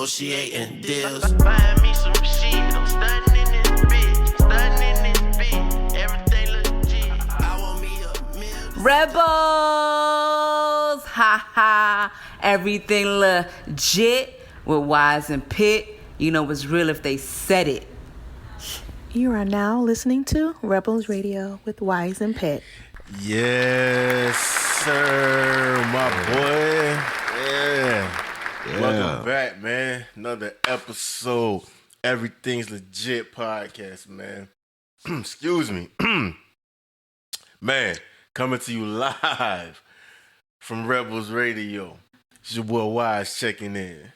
negotiating deals. Buying me some shit, I'm stunting in this bitch, everything legit. I want me a meal. Rebels, ha ha, everything legit with Wise and Pitt. You know it's real if they said it. You are now listening to Rebels Radio with Wise and Pitt. Yes, sir, my boy. Yeah. Welcome back, man. Another episode. Everything's Legit podcast, man. Excuse me. Man, coming to you live from Rebels Radio. It's your boy Wise checking in.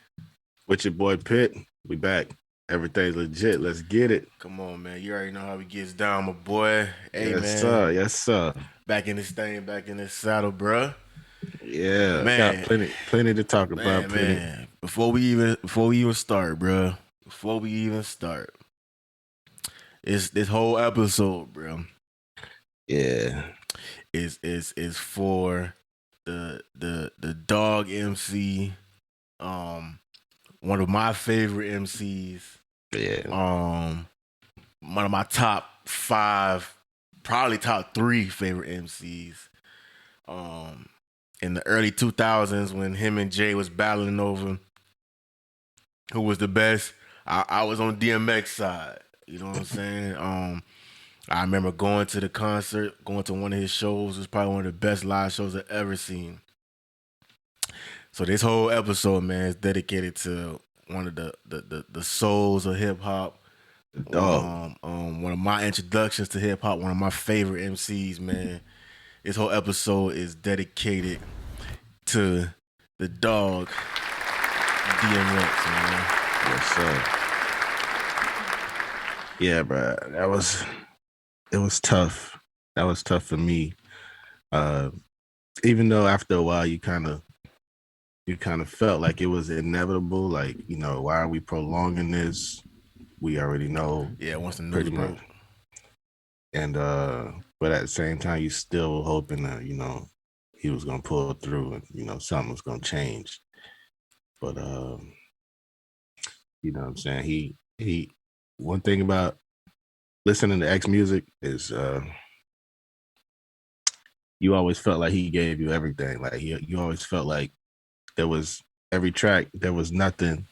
With your boy Pitt. We back. Everything's legit. Let's get it. Come on, man. You already know how he gets down, my boy. Hey, yes, man. Sir. Yes, sir. Back in this thing, back in this saddle, bruh. Yeah, man. Got plenty to talk about. Man. Before we even start, bruh. Before we even start, it's this whole episode, bro. Yeah, is for the dog MC, one of my favorite MCs. Yeah. One of my top 5, probably top 3 favorite MCs. In the early 2000s when him and Jay was battling over who was the best, I was on DMX side. You know what I'm saying? I remember going to the concert, going to one of his shows. It was probably one of the best live shows I've ever seen. So this whole episode, man, is dedicated to one of the souls of hip hop. One of my introductions to hip hop, one of my favorite MCs, man. This whole episode is dedicated to the dog, DMX, man. Yes, sir. Yeah, bro. It was tough. That was tough for me. Even though after a while you kind of felt like it was inevitable. Like, you know, why are we prolonging this? We already know. Yeah, once the news broke. And but at the same time, you still hoping that, you know, he was gonna pull through and, you know, something was gonna change. But you know what I'm saying? He one thing about listening to X music is you always felt like he gave you everything. Like you always felt like there was every track, there was nothing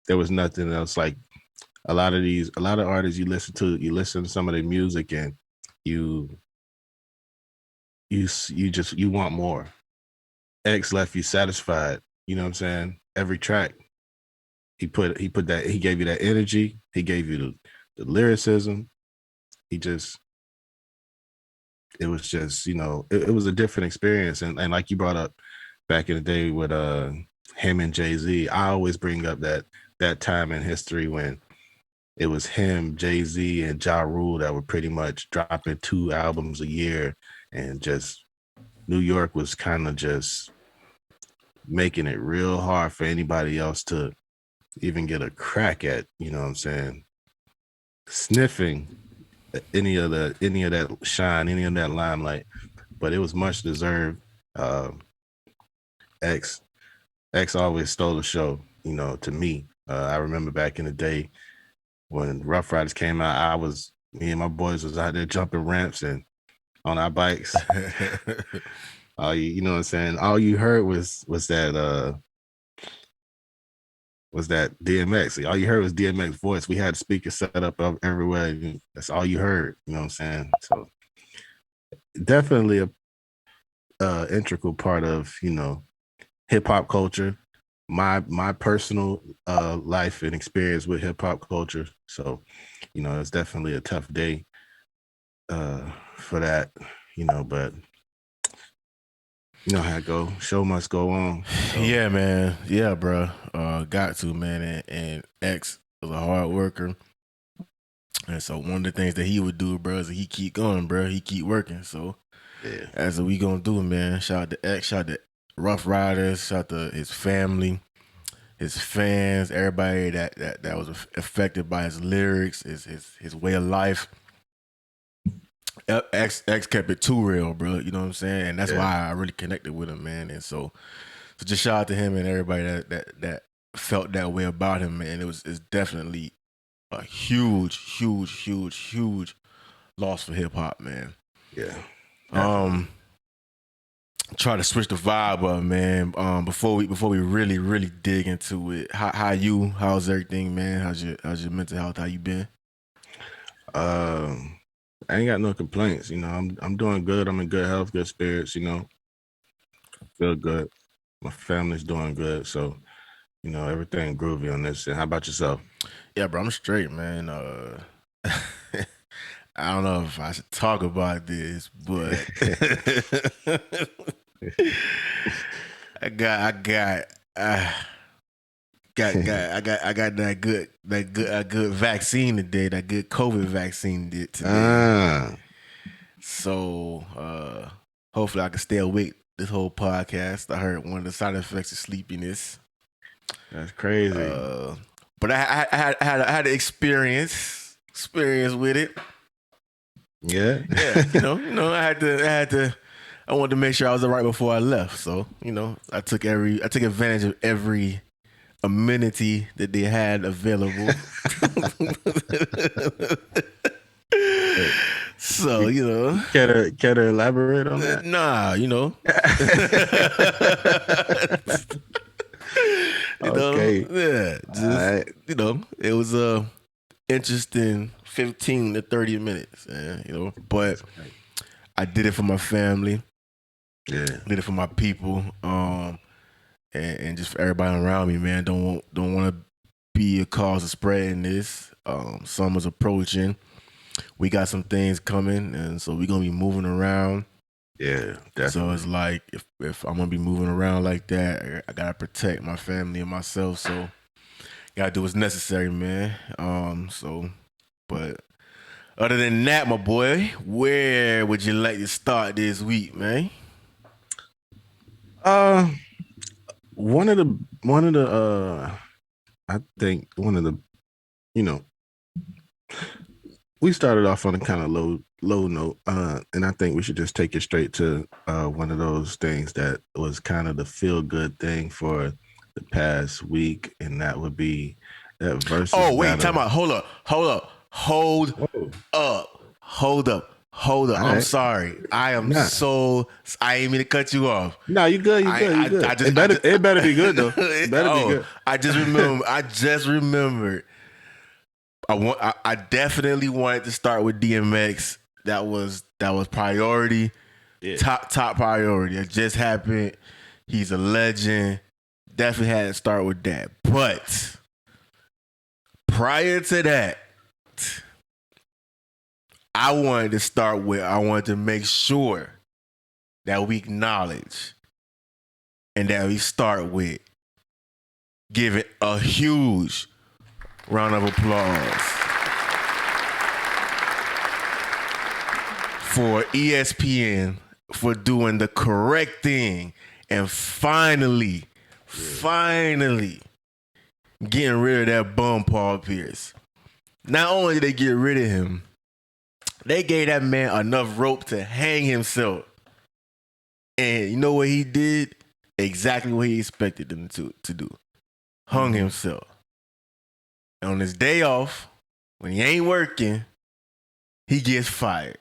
else. Like a lot of artists you listen to some of their music and you want more. X left you satisfied. You know what I'm saying? Every track. He gave you that energy. He gave you the lyricism. It was just, you know, it was a different experience. And like you brought up back in the day with him and Jay-Z, I always bring up that time in history when it was him, Jay-Z, and Ja Rule that were pretty much dropping 2 albums a year, and just New York was kind of just making it real hard for anybody else to even get a crack at, you know what I'm saying, sniffing any of that shine, any of that limelight. But it was much deserved. X always stole the show, you know, to me. I remember back in the day when Rough Riders came out, me and my boys was out there jumping ramps and on our bikes. You know what I'm saying? All you heard was that DMX. All you heard was DMX voice. We had speakers set up everywhere. And that's all you heard. You know what I'm saying? So definitely a integral part of, you know, hip hop culture. My personal life and experience with hip hop culture. So, you know, it's definitely a tough day for that, you know, but you know how it go. Show must go on. So. Yeah, man. Yeah, bro. Got to, man. And X was a hard worker. And so one of the things that he would do, bro, is he keep going, bro. He keep working. So yeah, that's what we gonna do, man. Shout out to X, shout out to Rough Riders, shout out to his family, his fans, everybody that was affected by his lyrics, his way of life. X kept it too real, bro. You know what I'm saying? And that's why I really connected with him, man. And so just shout out to him and everybody that felt that way about him, man. It's definitely a huge, huge, huge, huge loss for hip hop, man. Yeah. Try to switch the vibe up, man. Before we really dig into it, how's everything, man? How's your mental health? How you been? I ain't got no complaints. You know, I'm doing good. I'm in good health, good spirits. You know, feel good. My family's doing good, so you know everything groovy on this. And how about yourself? Yeah, bro, I'm straight, man. I don't know if I should talk about this, but I got that good vaccine today, that good COVID vaccine today. So hopefully I can stay awake this whole podcast. I heard one of the side effects is sleepiness. That's crazy. But I had an experience with it. Yeah. You know, I wanted to make sure I was all right before I left. So, you know, I took advantage of every amenity that they had available. So, you know. Care to elaborate on that? Nah, you know. Okay. Yeah. Just, you know, it was a interesting 15 to 30 minutes, you know. But I did it for my family. Yeah. Did it for my people. And just for everybody around me, man. Don't want to be a cause of spreading this. Summer's approaching. We got some things coming, and so we're gonna be moving around. Yeah, definitely. So it's like if I'm gonna be moving around like that, I gotta protect my family and myself. So gotta do what's necessary, man. But other than that, my boy, where would you like to start this week, man? One of the I think one of the, you know, we started off on a kind of low note, and I think we should just take it straight to one of those things that was kind of the feel good thing for the past week, and that would be that Verzuz. Oh wait, time out. Hold up. I'm sorry. I am so. I ain't mean to cut you off. No, you good. You good. It better be good though. It better be good. I just remembered. I definitely wanted to start with DMX. That was priority. Yeah. Top priority. It just happened. He's a legend. Definitely had to start with that. But prior to that, I wanted to make sure that we acknowledge and that we start with giving a huge round of applause for ESPN for doing the correct thing and finally getting rid of that bum Paul Pierce. Not only did they get rid of him, they gave that man enough rope to hang himself. And you know what he did? Exactly what he expected them to do. Hung himself. And on his day off, when he ain't working, he gets fired.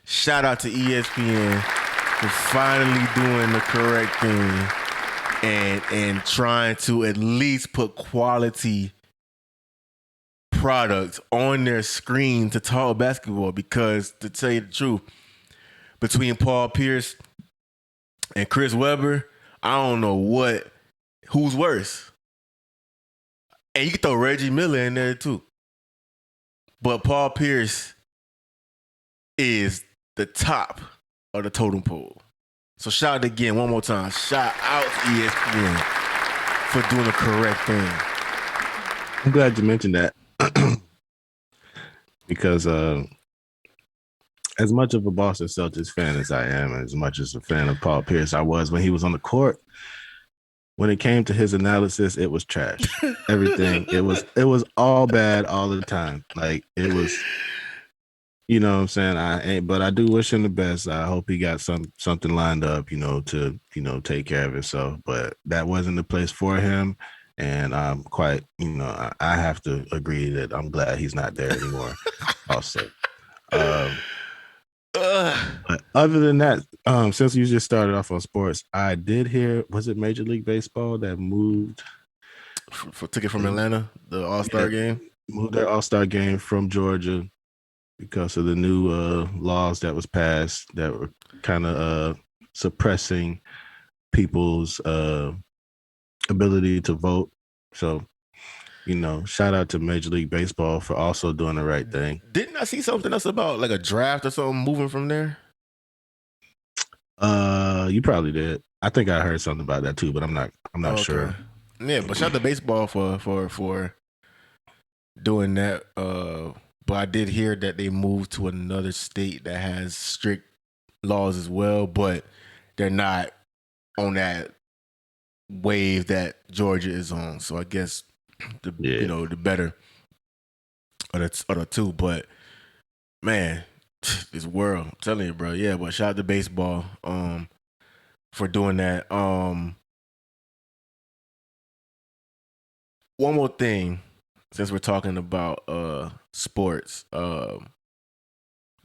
Shout out to ESPN for finally doing the correct thing and trying to at least put quality products on their screen to talk basketball, because to tell you the truth, between Paul Pierce and Chris Webber, I don't know who's worse. And you can throw Reggie Miller in there too. But Paul Pierce is the top of the totem pole. So shout out again, one more time. Shout out to ESPN for doing the correct thing. I'm glad you mentioned that. Because as much of a Boston Celtics fan as I am, as much as a fan of Paul Pierce I was when he was on the court, when it came to his analysis, it was trash. Everything. It was all bad all the time. Like, it was, you know what I'm saying? But I do wish him the best. I hope he got something lined up, to take care of himself. But that wasn't the place for him. And I'm quite, I have to agree that I'm glad he's not there anymore. Also, but other than that, since you just started off on sports, I did hear, was it Major League Baseball that moved Took it from Atlanta, the All-Star game? Moved their All-Star game from Georgia because of the new laws that was passed that were kind of suppressing people's ability to vote. So, shout out to Major League Baseball for also doing the right thing. Didn't I see something else about like a draft or something moving from there? You probably did. I think I heard something about that too, but I'm not sure. Yeah, but shout out to baseball for doing that. But I did hear that they moved to another state that has strict laws as well, but they're not on that wave that Georgia is on. So I guess the better of the two. But man, this world, I'm telling you, bro. Yeah, but shout out to baseball for doing that. One more thing, since we're talking about sports, the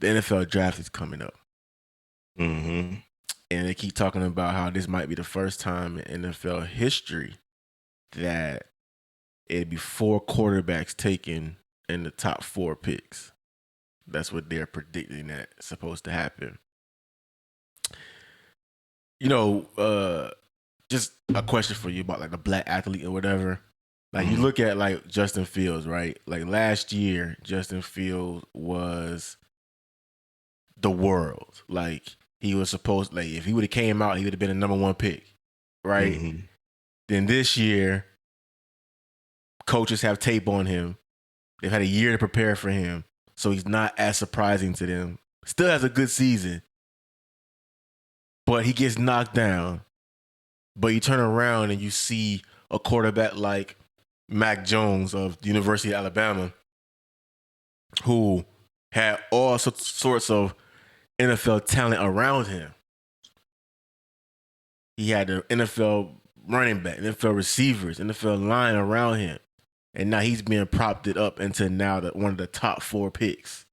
NFL draft is coming up. Mm-hmm. And they keep talking about how this might be the first time in NFL history that it'd be 4 quarterbacks taken in the top 4 picks. That's what they're predicting that's supposed to happen. Just a question for you about like the black athlete or whatever. Like you look at like Justin Fields, right? Like last year, Justin Fields was the world. Like he was supposed, like if he would have came out, he would have been a number 1 pick, right? Mm-hmm. Then this year, coaches have tape on him. They've had a year to prepare for him, so he's not as surprising to them. Still has a good season, but he gets knocked down. But you turn around and you see a quarterback like Mac Jones of the University of Alabama, who had all sorts of NFL talent around him. He had the NFL running back, NFL receivers, NFL line around him. And now he's being propped up into now one of the top 4 picks.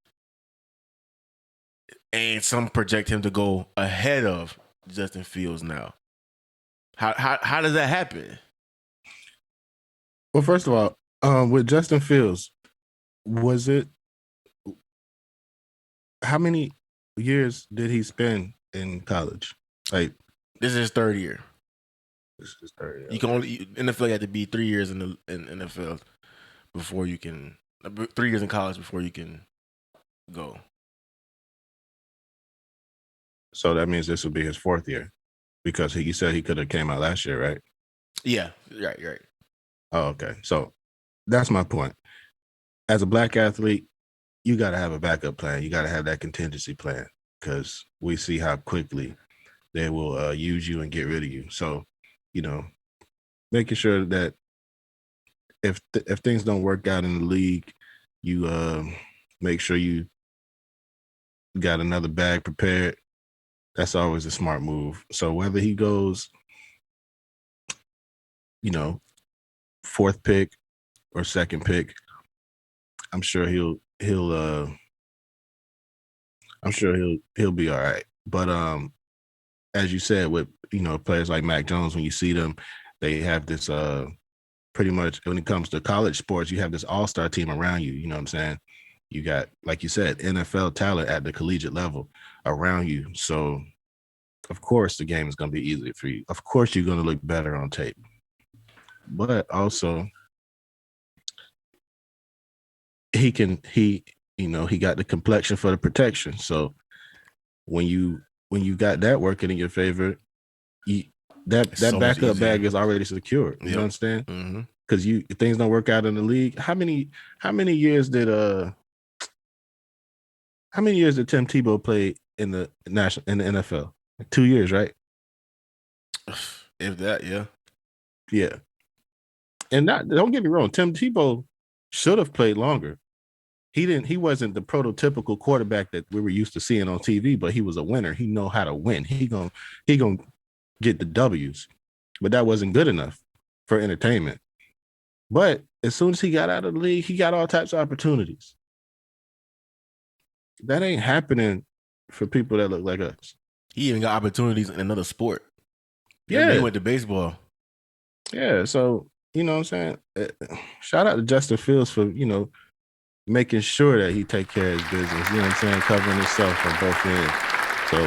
And some project him to go ahead of Justin Fields now. How does that happen? Well, first of all, with Justin Fields, was it how many years did he spend in college? Like this is his 3rd year. This is his 3rd year. You can only NFL you have to be 3 years in NFL before you can 3 years in college before you can go. So that means this will be his 4th year, because he said he could have came out last year, right? Yeah, right. Oh, okay. So that's my point. As a black athlete, you got to have a backup plan. You got to have that contingency plan, because we see how quickly they will use you and get rid of you. So, making sure that if things don't work out in the league, you make sure you got another bag prepared. That's always a smart move. So whether he goes, 4th pick or 2nd pick, I'm sure he'll be all right. But as you said, with players like Mac Jones, when you see them, they have this pretty much, when it comes to college sports, you have this all-star team around you. You know what I'm saying? You got, like you said, NFL talent at the collegiate level around you. So, of course, the game is going to be easier for you. Of course, you're going to look better on tape. But also, he got the complexion for the protection. So when you got that working in your favor, that so backup bag is already secured. You understand? Mm-hmm. Because if things don't work out in the league, how many years did Tim Tebow play in the NFL? Like 2 years, right? If that, yeah. Yeah. And don't get me wrong, Tim Tebow should have played longer. He wasn't the prototypical quarterback that we were used to seeing on TV, but he was a winner. He know how to win. He gonna get the W's. But that wasn't good enough for entertainment. But as soon as he got out of the league, he got all types of opportunities. That ain't happening for people that look like us. He even got opportunities in another sport. Yeah. He went to baseball. Yeah. So, you know what I'm saying? Shout out to Justin Fields for, making sure that he take care of his business. You know what I'm saying? Covering himself on both ends. So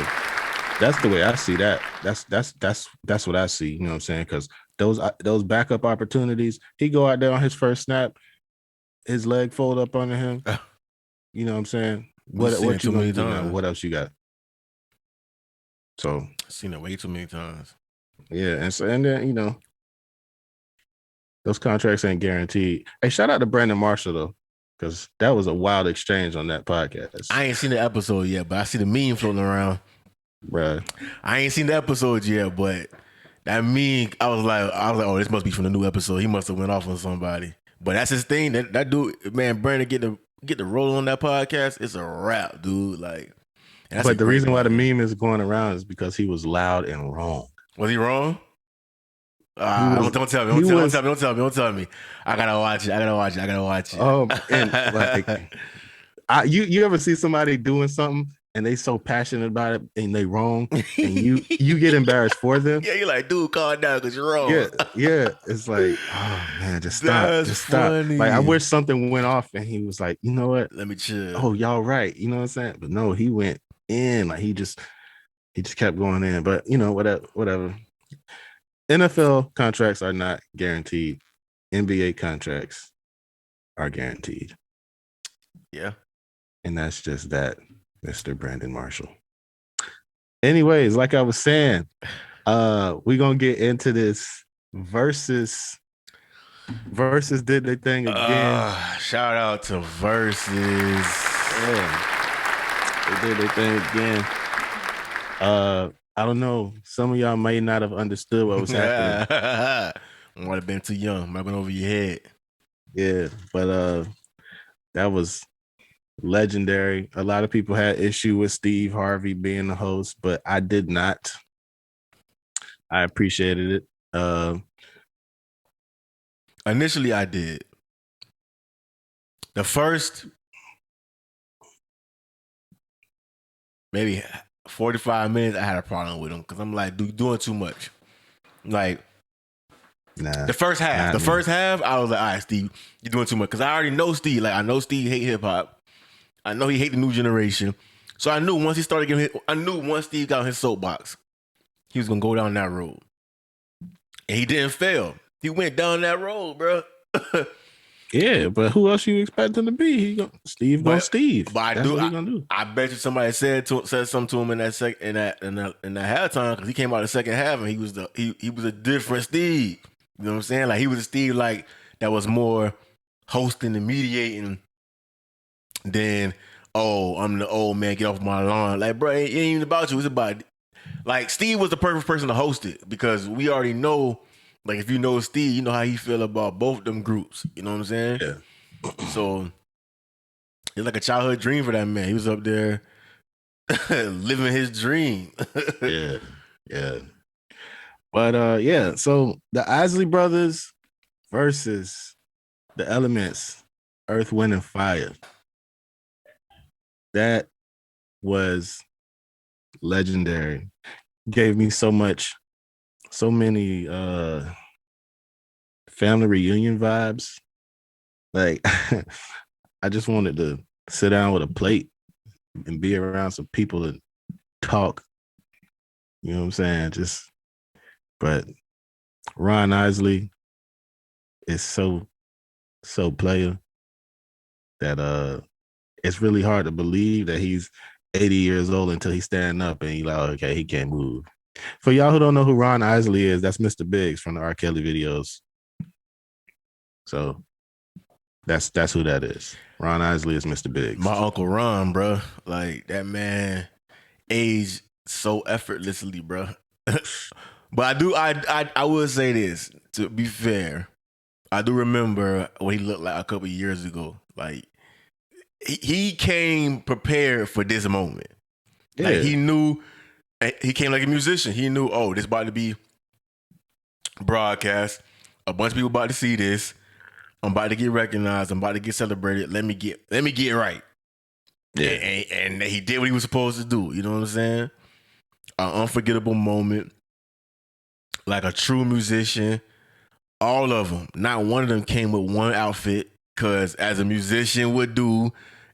that's the way I see that. That's what I see. You know what I'm saying? Because those backup opportunities, he go out there on his first snap, his leg fold up under him. You know what I'm saying? What you gonna do now? What else you got? So I've seen it way too many times. Yeah, and then those contracts ain't guaranteed. Hey, shout out to Brandon Marshall though, because that was a wild exchange on that podcast. I ain't seen the episode yet, but I see the meme floating around. Bruh. I ain't seen the episode yet, but that meme, I was like, oh, this must be from the new episode. He must have went off on somebody. But that's his thing. That dude, man, Brandon get the roll on that podcast. It's a wrap, dude. Like, but the reason why the meme is going around is because he was loud and wrong. Was he wrong? Don't tell me. Don't tell me. I gotta watch it. And like, you ever see somebody doing something and they so passionate about it and they wrong and you get embarrassed for them? Yeah, you're like, dude, calm down because you're wrong. Yeah. It's like, oh man, just stop. Funny. Like, I wish something went off and he was like, you know what? Let me chill. Oh, y'all right. You know what I'm saying? But no, he went in. Like, he just kept going in. But whatever. NFL contracts are not guaranteed. NBA contracts are guaranteed. Yeah. And that's just that, Mr. Brandon Marshall. Anyways, like I was saying, we're going to get into this Verzuz did their thing again. Shout out to Verzuz. Yeah. They did their thing again. I don't know. Some of y'all may not have understood what was happening. Might have been too young. Might have been over your head. Yeah, but that was legendary. A lot of people had issue with Steve Harvey being the host, but I did not. I appreciated it. Initially, I did. The first maybe 45 minutes, I had a problem with him because I'm like, dude, doing too much. Like, the first half, I was like, all right, Steve, you're doing too much. Because I already know Steve. Like, I know Steve hate hip hop. I know he hate the new generation. So I knew once he started once Steve got on his soapbox, he was gonna go down that road. And he didn't fail. He went down that road, bro. Yeah, but who else you expect him to be? Steve. But that's what he gonna do. I bet you somebody said something to him in that halftime, because he came out the second half and he was a different Steve. You know what I'm saying? Like, he was a Steve like that was more hosting and mediating than, oh, I'm the old man, get off my lawn. Like, bro, it ain't even about you. It's about, like, Steve was the perfect person to host it because we already know. Like, if you know Steve, you know how he feel about both them groups. You know what I'm saying? Yeah. So it's like a childhood dream for that man. He was up there living his dream. Yeah. But yeah, so the Isley Brothers versus the Elements, Earth, Wind, and Fire. That was legendary. Gave me so many family reunion vibes. Like, I just wanted to sit down with a plate and be around some people and talk. You know what I'm saying? But Ron Isley is so player that it's really hard to believe that he's 80 years old until he's standing up and he's like, okay, he can't move. For y'all who don't know who Ron Isley is, that's Mr. Biggs from the R. Kelly videos. So that's who that is. Ron Isley is Mr. Biggs. My Uncle Ron, bro. Like, that man aged so effortlessly, bro. But I would say this, to be fair. I do remember what he looked like a couple of years ago. Like, he came prepared for this moment. Yeah. Like, he knew. He came like a musician. He knew, oh, this about to be broadcast. A bunch of people about to see this. I'm about to get recognized. I'm about to get celebrated. Let me get it right. Yeah. And he did what he was supposed to do. You know what I'm saying? An unforgettable moment. Like a true musician. All of them. Not one of them came with one outfit. Because as a musician would do,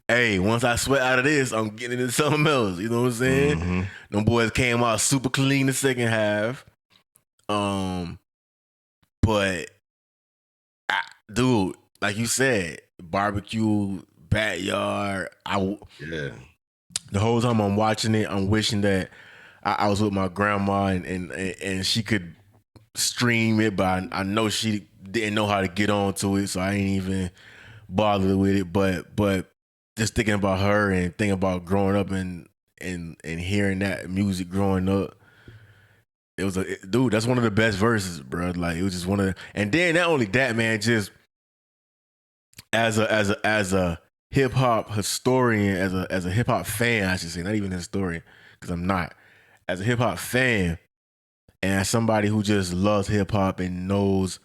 hey, once I sweat out of this, I'm getting into something else. You know what I'm saying? Mm-hmm. Them boys came out super clean the second half. But dude, like you said, barbecue, backyard. Yeah. The whole time I'm watching it, I'm wishing that I was with my grandma and she could stream it, but I know she didn't know how to get onto it, so I ain't even bothered with it. But just thinking about her and thinking about growing up and hearing that music growing up, it was dude. That's one of the best verses, bro. Like it was just one of the, and then not only that, man, just as a hip hop historian, as a hip hop fan, I should say, not even a historian, because I'm not. As a hip hop fan, and as somebody who just loves hip hop and knows,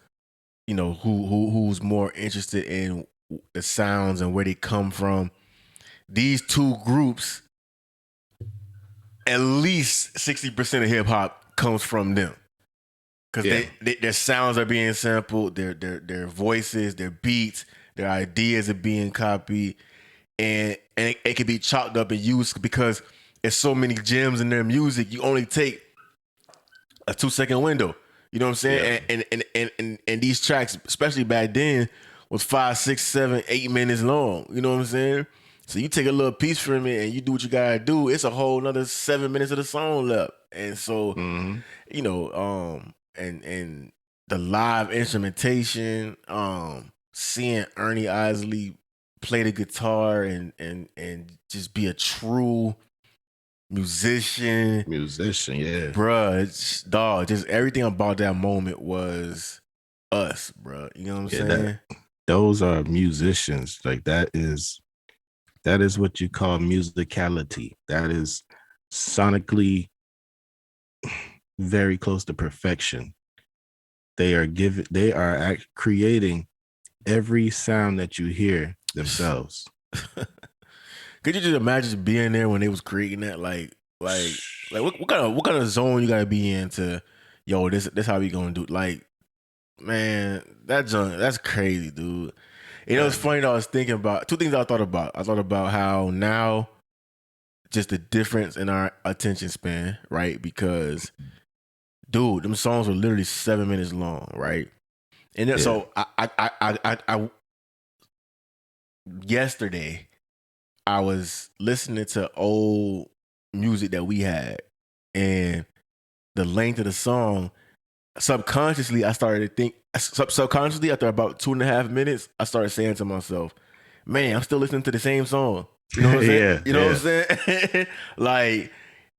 you know, who's more interested in the sounds and where they come from, these two groups, at least 60% of hip hop comes from them. Because their sounds are being sampled, their voices, their beats, their ideas are being copied, and it can be chopped up and used because there's so many gems in their music. You only take a 2-second window. You know what I'm saying? Yeah. And these tracks, especially back then, was 5, 6, 7, 8 minutes long. You know what I'm saying? So you take a little piece from it and you do what you gotta do. It's a whole another 7 minutes of the song left. And so, you know, and the live instrumentation, seeing Ernie Isley play the guitar and just be a true musician, yeah, bruh, dog, just everything about that moment was us, bruh. You know what I'm saying? Those are musicians. Like that is what you call musicality. That is sonically very close to perfection. They are creating every sound that you hear themselves. Could you just imagine being there when they was creating that? Like what kind of zone you gotta be in to, yo, this how we gonna do? Like, man, that's crazy, dude. You know, it's funny that I was thinking about two things I thought about. I thought about how now just the difference in our attention span, right? Because, dude, them songs were literally 7 minutes long, right? And then, so I yesterday I was listening to old music that we had, and the length of the song, subconsciously I started to think, subconsciously after about 2.5 minutes, I started saying to myself, man, I'm still listening to the same song. You know what I'm saying? You know what I'm saying? Like,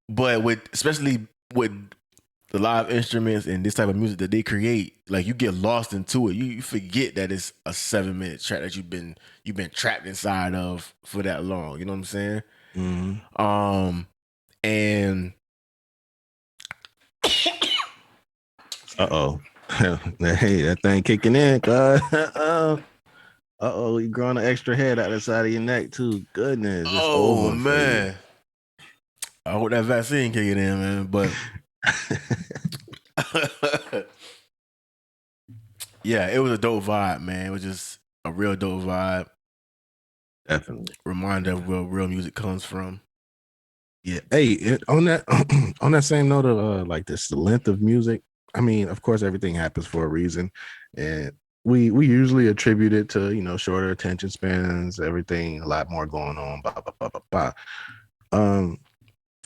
but especially with the live instruments and this type of music that they create, like you get lost into it. You forget that it's a 7-minute track that you've been trapped inside of for that long. You know what I'm saying? Mm-hmm. And hey, that thing kicking in, God. You growing an extra head out the side of your neck too. Goodness, it's over, man. I hope that vaccine kicking in, man. But yeah, it was a dope vibe, man. It was just a real dope vibe. Definitely. Reminder of where real music comes from. Yeah. Hey, on that same note of like this, the length of music. I mean, of course, everything happens for a reason, and we usually attribute it to, you know, shorter attention spans, everything, a lot more going on. Blah blah blah blah blah.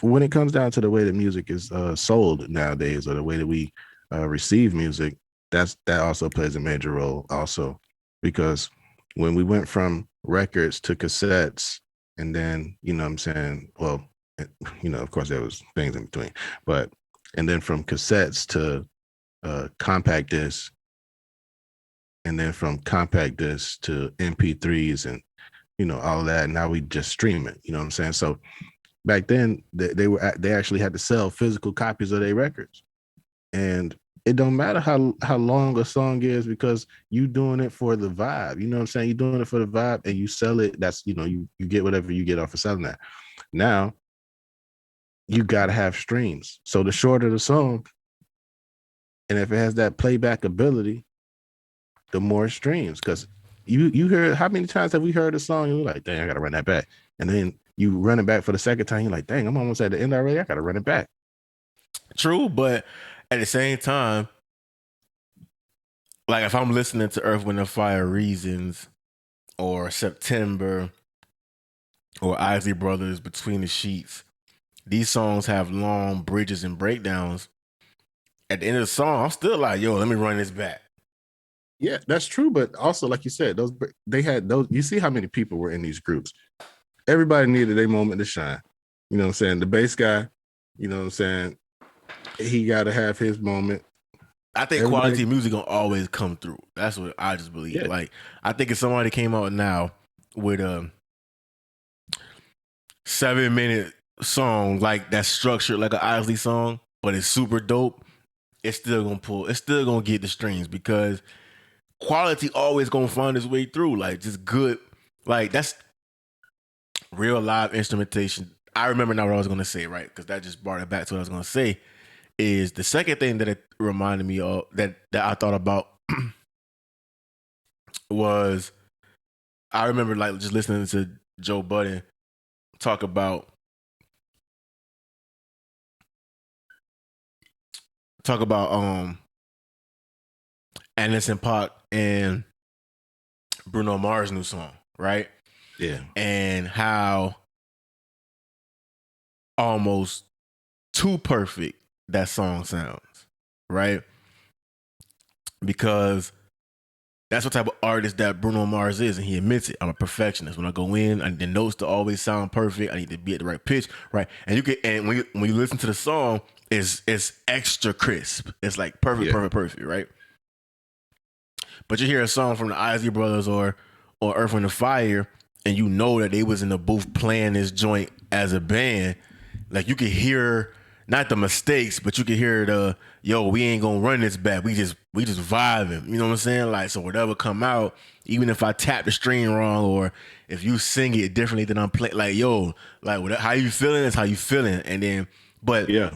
When it comes down to the way that music is sold nowadays, or the way that we receive music, that also plays a major role also, because when we went from records to cassettes, and then, you know what I'm saying, well, you know, of course there was things in between, but, and then from cassettes to compact discs, and then from compact discs to MP3s, and, you know, all of that. Now we just stream it, you know what I'm saying? So back then they actually had to sell physical copies of their records. And it don't matter how long a song is because you doing it for the vibe. You know what I'm saying? You're doing it for the vibe and you sell it. That's, you get whatever you get off of selling that. Now you got to have streams. So the shorter the song, and if it has that playback ability, the more streams. Because you hear, how many times have we heard a song and you're like, dang, I got to run that back. And then you run it back for the second time. You're like, dang, I'm almost at the end already. I got to run it back. True, but at the same time, like if I'm listening to Earth, Wind, and Fire Reasons or September or Isley Brothers, Between the Sheets, these songs have long bridges and breakdowns. At the end of the song, I'm still like, yo, let me run this back. Yeah, that's true. But also, like you said, they had those. You see how many people were in these groups. Everybody needed a moment to shine. You know what I'm saying? The bass guy, you know what I'm saying? He got to have his moment. I think quality music gonna always come through. That's what I just believe. Yeah. Like, I think if somebody came out now with a 7-minute song like that's structured like an Isley song, but it's super dope, it's still gonna pull. It's still gonna get the streams because quality always gonna find its way through. Like, just good. Like, that's real live instrumentation. I remember now what I was gonna say, right? Because that just brought it back to what I was gonna say. Is the second thing that it reminded me of that I thought about was I remember like just listening to Joe Budden talk about Anderson .Paak and Bruno Mars' new song, right? Yeah. And how almost too perfect that song sounds, right? Because that's what type of artist that Bruno Mars is, and he admits it. I'm a perfectionist. When I go in, I need the notes to always sound perfect. I need to be at the right pitch, right? And when you listen to the song, it's extra crisp. It's like perfect, perfect, right? But you hear a song from the Isley Brothers or Earth, Wind, and Fire, and you know that they was in the booth playing this joint as a band. Like, you could hear not the mistakes, but you could hear the, yo, we ain't gonna run this back. We just vibing. You know what I'm saying? Like, so whatever come out, even if I tap the string wrong or if you sing it differently than I'm playing, like, yo, like, whatever, how you feeling is how you feeling. And then, but yeah,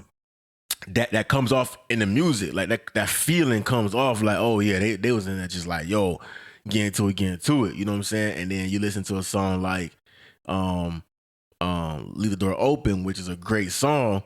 that comes off in the music. Like, that feeling comes off like, oh yeah, they was in there just like, yo, get into it. You know what I'm saying? And then you listen to a song like Leave the Door Open, which is a great song.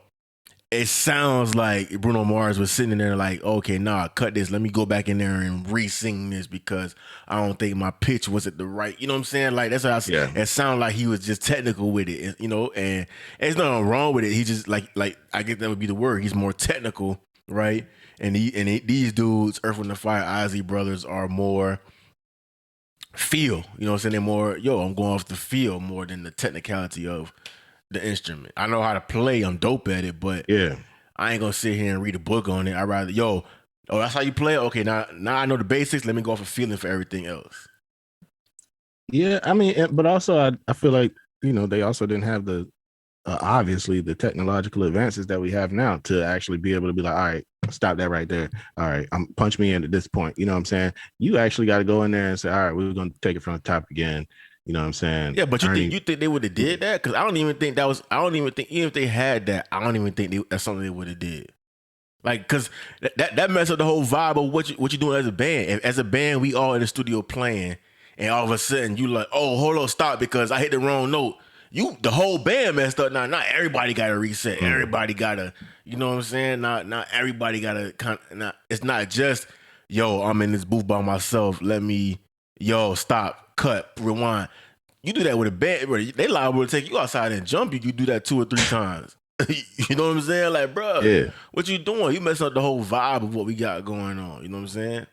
It sounds like Bruno Mars was sitting in there like, okay, nah, cut this. Let me go back in there and re-sing this because I don't think my pitch was at the right. You know what I'm saying? Like, that's how it sounded like he was just technical with it, you know, and there's nothing wrong with it. He just like I guess that would be the word. He's more technical, right? And these dudes, Earth, Wind, and Fire, Isley Brothers, are more feel. You know what I'm saying? They're more, yo, I'm going off the feel more than the technicality of the instrument. I know how to play. I'm dope at it, but yeah, I ain't gonna sit here and read a book on it. I'd rather, oh, that's how you play it? Okay, now I know the basics. Let me go off a feeling for everything else. Yeah, I mean, but also I feel like, you know, they also didn't have the obviously the technological advances that we have now to actually be able to be like, all right, stop that right there. All right, punch me in at this point. You know what I'm saying? You actually got to go in there and say, all right, we're gonna take it from the top again. You know what I'm saying? Yeah, but you think they would have did that? Because I don't even think even if they had that, I don't even think that's something they would have did. Like, because that messed up the whole vibe of what you doing as a band. As a band, we all in the studio playing, and all of a sudden you like, oh, hold on, stop, because I hit the wrong note. The whole band messed up. Now, not everybody got to reset. Everybody got to, you know what I'm saying? Not everybody got to. It's not just, yo, I'm in this booth by myself. Let me, stop, cut, rewind. You do that with a band, they liable to take you outside and jump you. You do that 2 or 3 times. You know what I'm saying? Like, bro, what you doing? You messing up the whole vibe of what we got going on. You know what I'm saying?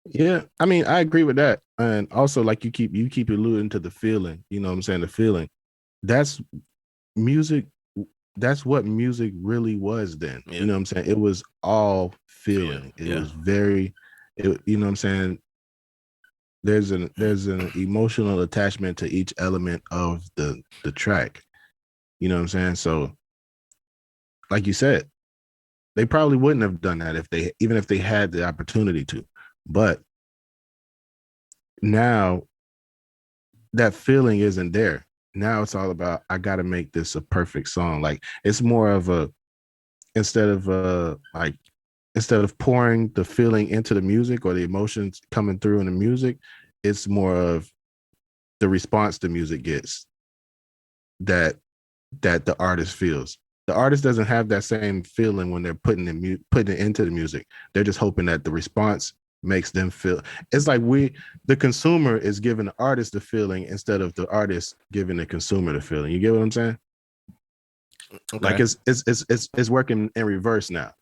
Yeah, I mean, I agree with that. And also, like, you keep alluding to the feeling. You know what I'm saying? The feeling. That's music. That's what music really was then. Yeah. You know what I'm saying? It was all feeling. It was very, you know what I'm saying? There's an emotional attachment to each element of the track. You know what I'm saying? So, like you said, They probably wouldn't have done that even if they had the opportunity to. But now that feeling isn't there. Now it's all about I got to make this a perfect song. Like it's more of a instead of pouring the feeling into the music or the emotions coming through in the music, it's more of the response the music gets that the artist feels. The artist doesn't have that same feeling when they're putting it into the music. They're just hoping that the response makes them feel. It's like the consumer is giving the artist the feeling instead of the artist giving the consumer the feeling. You get what I'm saying? Okay. Like it's working in reverse now.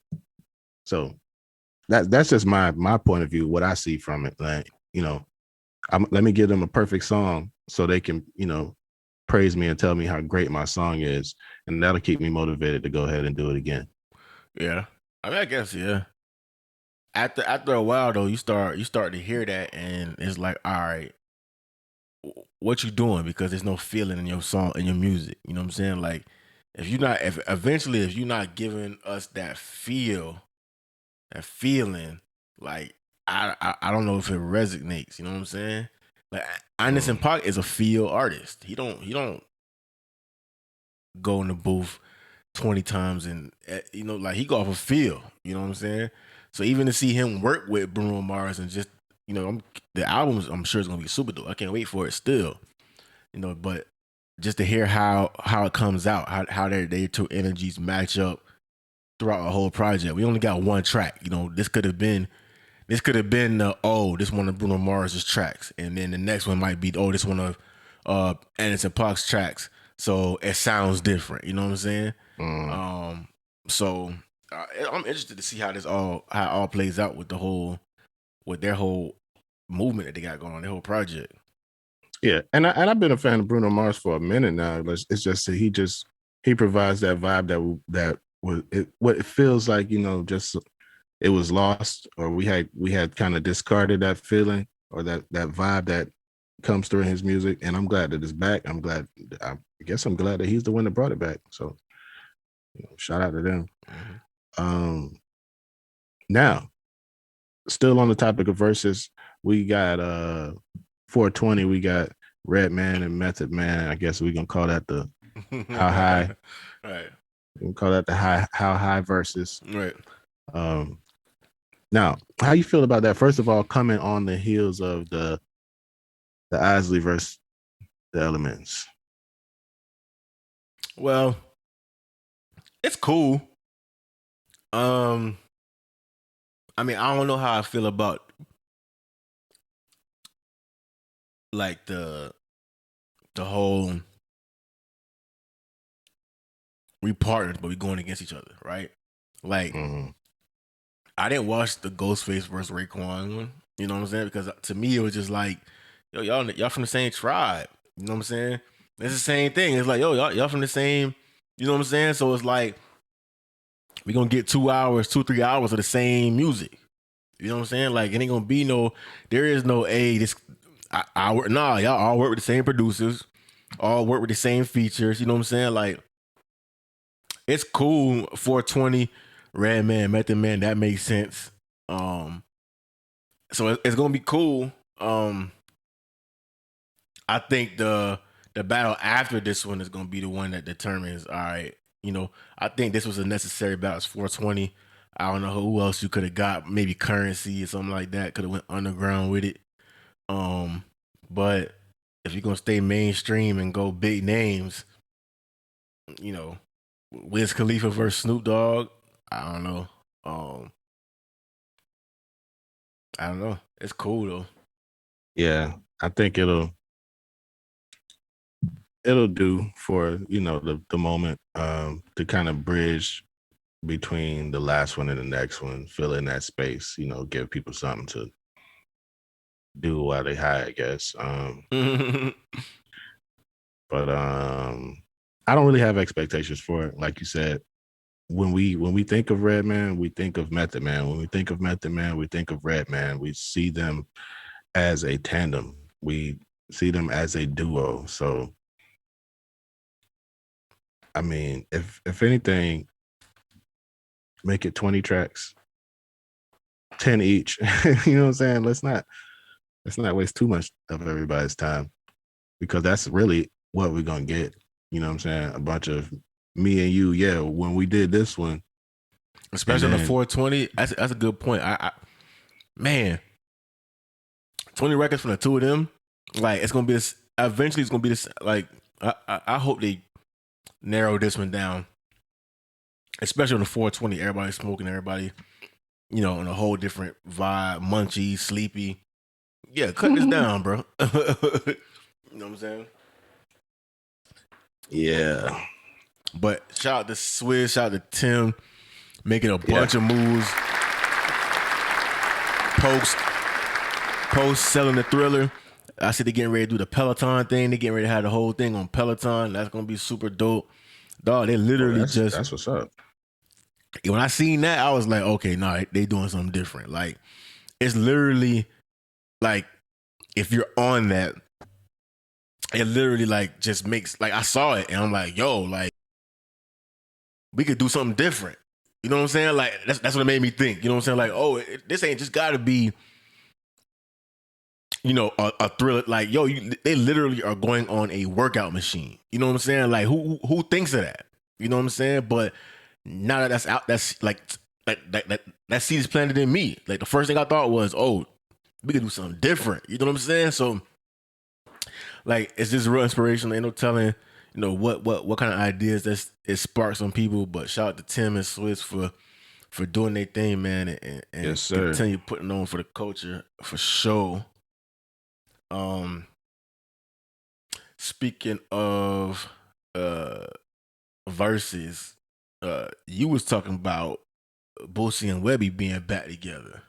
So that's just my point of view. What I see from it, like let me give them a perfect song so they can praise me and tell me how great my song is, and that'll keep me motivated to go ahead and do it again. Yeah, I mean, I guess yeah. After a while though, you start to hear that, and it's like, all right, what you doing? Because there's no feeling in your song, in your music. You know what I'm saying? Like, if you're not giving us that feeling, like I don't know if it resonates. You know what I'm saying? Like Anderson .Paak is a feel artist. He don't go in the booth 20 times and like he go off a feel. You know what I'm saying? So even to see him work with Bruno Mars and just the albums, I'm sure it's gonna be super dope. I can't wait for it still. But just to hear how it comes out, how their two energies match up throughout a whole project. We only got one track. This could have been this one of Bruno Mars's tracks, and then the next one might be this one of Anderson .Paak's tracks. So it sounds different. You know what I'm saying? So I'm interested to see how it all plays out with their whole movement that they got going on, their whole project. Yeah, and I've been a fan of Bruno Mars for a minute now. It's just that he provides that vibe that what it feels like. Just it was lost, or we had kind of discarded that feeling or that vibe that comes through in his music. And I'm glad that it's back. I'm glad that he's the one that brought it back. So shout out to them. Mm-hmm. Now, still on the topic of verses, we got 420. We got Redman and Method Man. I guess we're gonna call that the how high. Right. We can call that the how high verses. Right. Now, how you feel about that? First of all, coming on the heels of the Isley versus the Elements. Well, it's cool. I mean, I don't know how I feel about like the whole we partnered, but we going against each other, right? Like, I didn't watch the Ghostface versus Raekwon one. You know what I'm saying? Because to me, it was just like, yo, y'all from the same tribe. You know what I'm saying? It's the same thing. It's like, yo, y'all from the same. You know what I'm saying? So it's like we gonna get 2 hours, 3 hours of the same music. You know what I'm saying? Like it ain't gonna be there is no y'all all work with the same producers, all work with the same features. You know what I'm saying? Like it's cool. 420, Redman, Method Man, that makes sense. So it's gonna be cool. I think the battle after this one is gonna be the one that determines. All right, I think this was a necessary battle. It's 420. I don't know who else you could have got. Maybe Currency or something like that. Could have went underground with it. But if you're gonna stay mainstream and go big names, Wiz Khalifa versus Snoop Dogg. I don't know. I don't know. It's cool though. Yeah, I think it'll do for the moment to kind of bridge between the last one and the next one, fill in that space, give people something to do while they high, I guess. But I don't really have expectations for it. Like you said, when we think of Redman, we think of Method Man. When we think of Method Man, we think of Redman. We see them as a tandem. We see them as a duo. So, I mean, if anything, Make it 20 tracks, 10 each. You know what I'm saying? Let's not waste too much of everybody's time, because that's really what we're gonna get. You know what I'm saying? A bunch of me and you, yeah, when we did this one. Especially on the 420. That's a good point. Man, 20 records from the two of them, like it's gonna be this. Eventually, it's gonna be this. Like I hope they narrow this one down, especially on the 420. Everybody smoking, everybody, in a whole different vibe. Munchy, sleepy. Yeah, cut this down, bro. You know what I'm saying? Yeah. But shout out to Swizz, shout out to Tim, making a bunch of moves. Post selling the Thriller. I see they getting ready to do the Peloton thing. They getting ready to have the whole thing on Peloton. That's gonna be super dope. Dog, they literally that's what's up. When I seen that, I was like, okay, nah, they doing something different. Like, it's literally like, if you're on that, it literally like just makes, like, I saw it and I'm like, yo, like, we could do something different. You know what I'm saying? Like, that's what it made me think. You know what I'm saying? Like, oh, this ain't just gotta be, a Thriller. Like, yo, they literally are going on a workout machine. You know what I'm saying? Like, who thinks of that? You know what I'm saying? But now that that's out, that's like that seed is planted in me. Like, the first thing I thought was, oh, we could do something different. You know what I'm saying? So, like, it's just real inspirational. Ain't no telling, what kind of ideas that it sparks on people. But shout out to Tim and Swizz for doing their thing, man, and yes, sir. continue putting on for the culture for sure. Speaking of Verzuz, you was talking about Boosie and Webby being back together.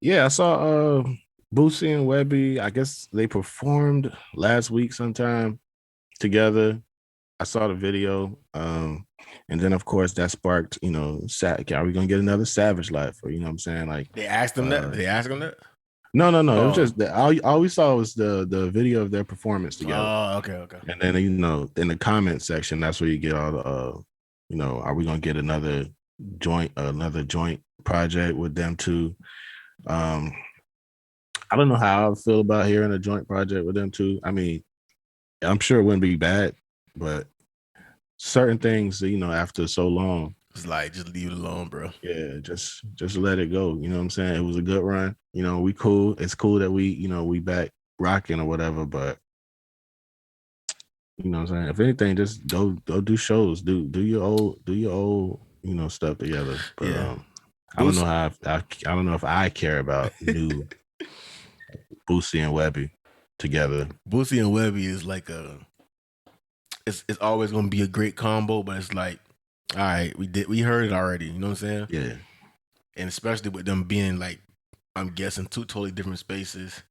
Yeah, I saw Boosie and Webby. I guess they performed last week sometime together. I saw the video. And then of course that sparked, are we gonna get another Savage Life? Or, you know what I'm saying? Like, they asked him that? They asked him that? No. It was just that all we saw was the video of their performance together. Oh, okay. And then, in the comment section, that's where you get all the are we gonna get another joint project with them too? I don't know how I feel about hearing a joint project with them too. I mean, I'm sure it wouldn't be bad, but certain things, after so long, it's like, just leave it alone, bro. Yeah, just let it go. You know what I'm saying? It was a good run. We cool. It's cool that we back rocking or whatever, but you know what I'm saying? If anything, just go do shows. Do your old stuff together. But yeah. I don't know I don't know if I care about new Boosie and Webby together. Boosie and Webby is like it's always gonna be a great combo, but it's like, all right, we heard it already. You know what I'm saying? Yeah. And especially with them being, like, I'm guessing, two totally different spaces.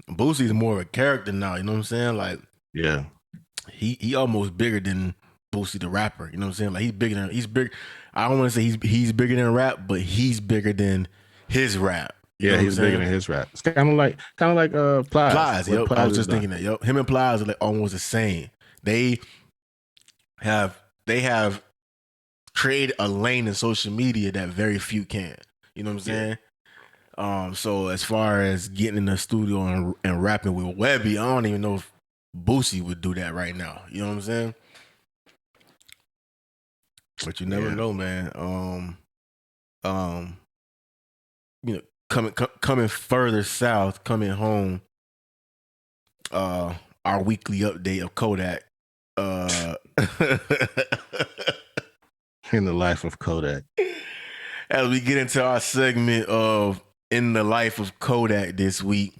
Boosie's more of a character now. You know what I'm saying? Like, yeah, he almost bigger than Boosie the rapper. You know what I'm saying? Like, he's big. I don't want to say he's bigger than rap, but he's bigger than his rap. Yeah, he's bigger than his rap. It's kind of like Plies. Plies, yep. I was just thinking that. Yep. Him and Plies are like almost the same. They have created a lane in social media that very few can. You know what I'm saying? Yeah. So as far as getting in the studio and rapping with Webby, I don't even know if Boosie would do that right now. You know what I'm saying? But you never know, man. Coming further south, coming home. Our weekly update of Kodak. In the life of Kodak. As we get into our segment of In the Life of Kodak this week.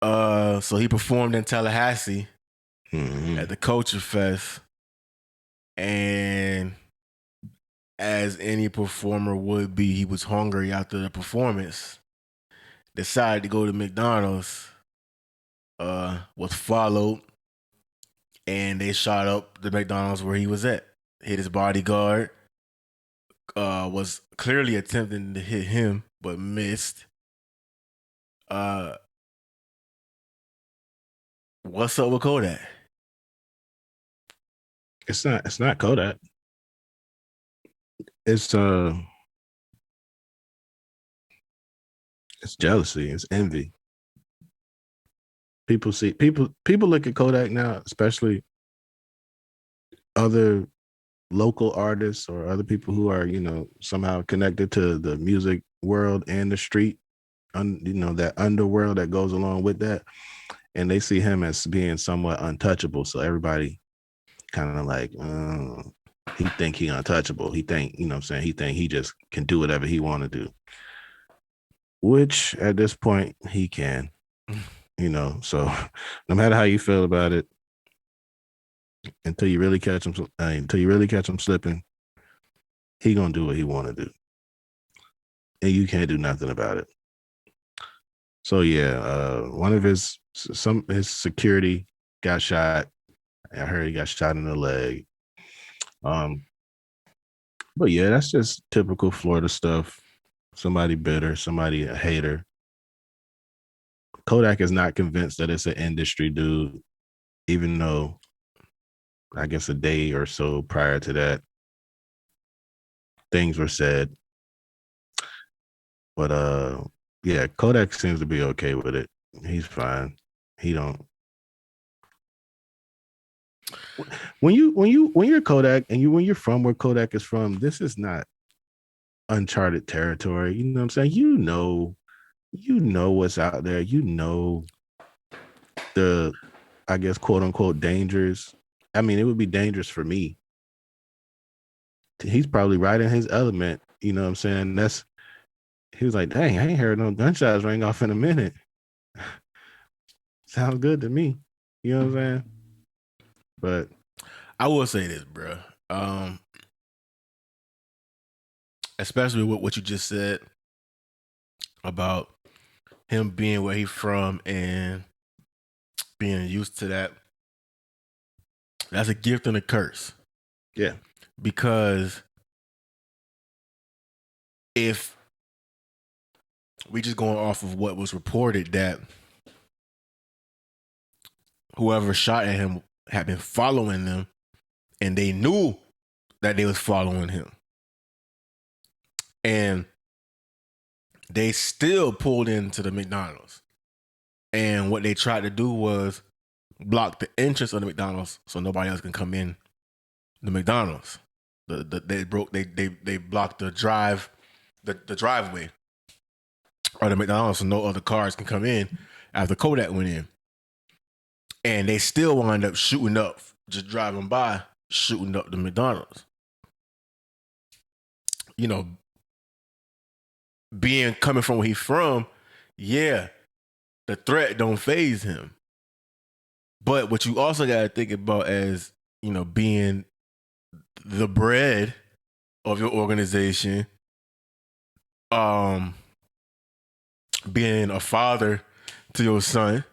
So he performed in Tallahassee at the Culture Fest. And as any performer would be, he was hungry after the performance. Decided to go to McDonald's. Was followed. And they shot up the McDonald's where he was at. Hit his bodyguard. Was clearly attempting to hit him, but missed. What's up with Kodak? It's not Kodak. it's it's jealousy, it's envy. People look at Kodak now, especially other local artists or other people who are, somehow connected to the music world and the street, that underworld that goes along with that. And they see him as being somewhat untouchable. So everybody kind of like, he think he untouchable. He think, what I'm saying? He think he just can do whatever he want to do. Which at this point he can, so no matter how you feel about it, until you really catch him slipping, he gonna do what he want to do, and you can't do nothing about it. So yeah, one of his security got shot. I heard he got shot in the leg. But yeah, that's just typical Florida stuff. Somebody bitter, somebody a hater. Kodak is not convinced that it's an industry dude, even though I guess a day or so prior to that, things were said. But yeah, Kodak seems to be okay with it. He's fine. He don't. When you're Kodak and when you're from where Kodak is from, this is not uncharted territory. You know what I'm saying? You know what's out there. You know the, I guess, quote unquote dangers. I mean, it would be dangerous for me. He's probably right in his element. You know what I'm saying? He was like, dang, I ain't heard no gunshots ring off in a minute. Sounds good to me. You know what I'm saying? But I will say this, bro. Especially with what you just said about him being where he's from and being used to that. That's a gift and a curse. Yeah. Because if we just going off of what was reported, that whoever shot at him had been following them and they knew that they was following him. And they still pulled into the McDonald's. And what they tried to do was block the entrance of the McDonald's so nobody else can come in the McDonald's. They blocked the driveway of the McDonald's so no other cars can come in after Kodak went in. And they still wind up shooting up, just driving by, shooting up the McDonald's. Coming from where he's from, yeah, the threat don't faze him. But what you also got to think about as, being the bread of your organization, being a father to your son,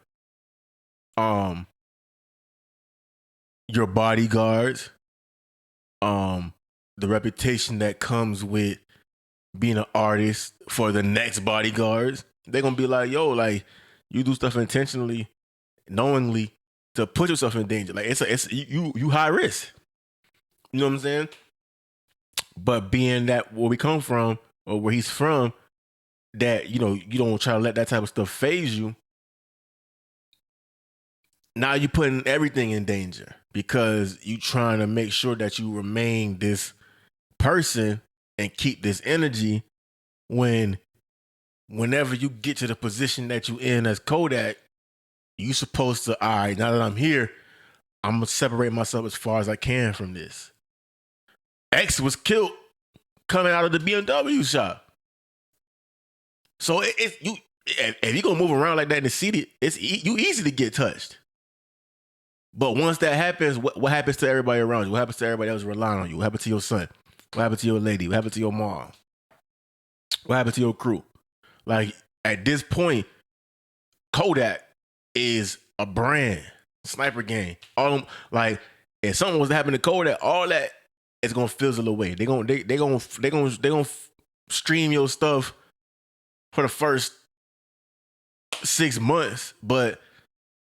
your bodyguards, the reputation that comes with being an artist for the next bodyguards. They're gonna be like, yo, like, you do stuff intentionally, knowingly, to put yourself in danger. Like, it's you high risk. You know what I'm saying? But being that where we come from or where he's from, that you don't try to let that type of stuff phase you. Now you're putting everything in danger because you trying to make sure that you remain this person and keep this energy whenever you get to the position that you in as Kodak, you supposed to, all right, now that I'm here, I'm going to separate myself as far as I can from this. X was killed coming out of the BMW shop. So if you're going to move around like that in the city, you easy to get touched. But once that happens, what happens to everybody around you? What happens to everybody else relying on you? What happens to your son? What happened to your lady? What happened to your mom? What happened to your crew? Like, at this point, Kodak is a brand. Sniper gang. All them, like, if something was to happen to Kodak, all that is gonna fizzle away. They gonna stream your stuff for the first 6 months, but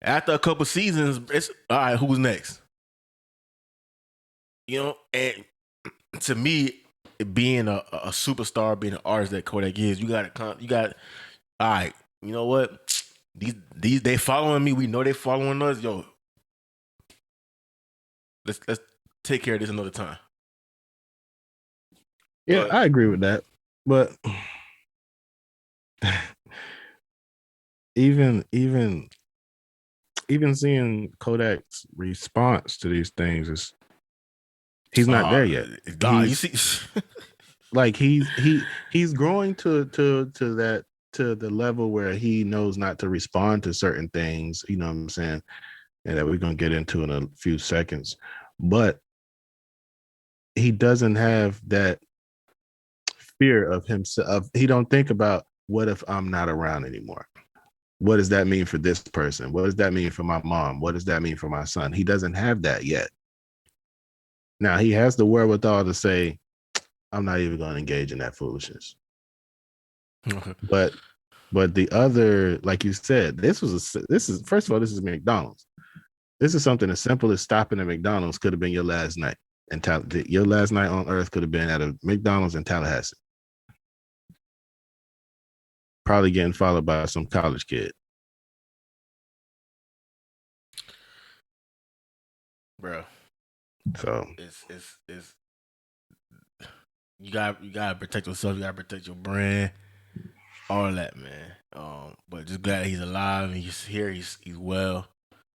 after a couple seasons, it's all right. Who's next? And to me, being a superstar, being an artist that Kodak is, you got to. All right, you know what? These they following me. We know they following us. Yo, let's take care of this another time. Yeah, But I agree with that. But even seeing Kodak's response to these things is he's not there yet. You He's see, like he's growing to that, to the level where he knows not to respond to certain things, you know what I'm saying, and that we're gonna get into in a few seconds. But he doesn't have that fear of himself. He don't think about, what if I'm not around anymore? What does that mean for this person? What does that mean for my mom? What does that mean for my son? He doesn't have that yet. Now he has the wherewithal to say, I'm not even going to engage in that foolishness. But the other, like you said, this is first of all, this is McDonald's. This is something as simple as stopping at McDonald's could have been your last night. And your last night on earth could have been at a McDonald's in Tallahassee. Probably getting followed by some college kid. bro, So it's you gotta protect yourself. You gotta protect your brand. All that, man. But just glad he's alive and he's here. He's well.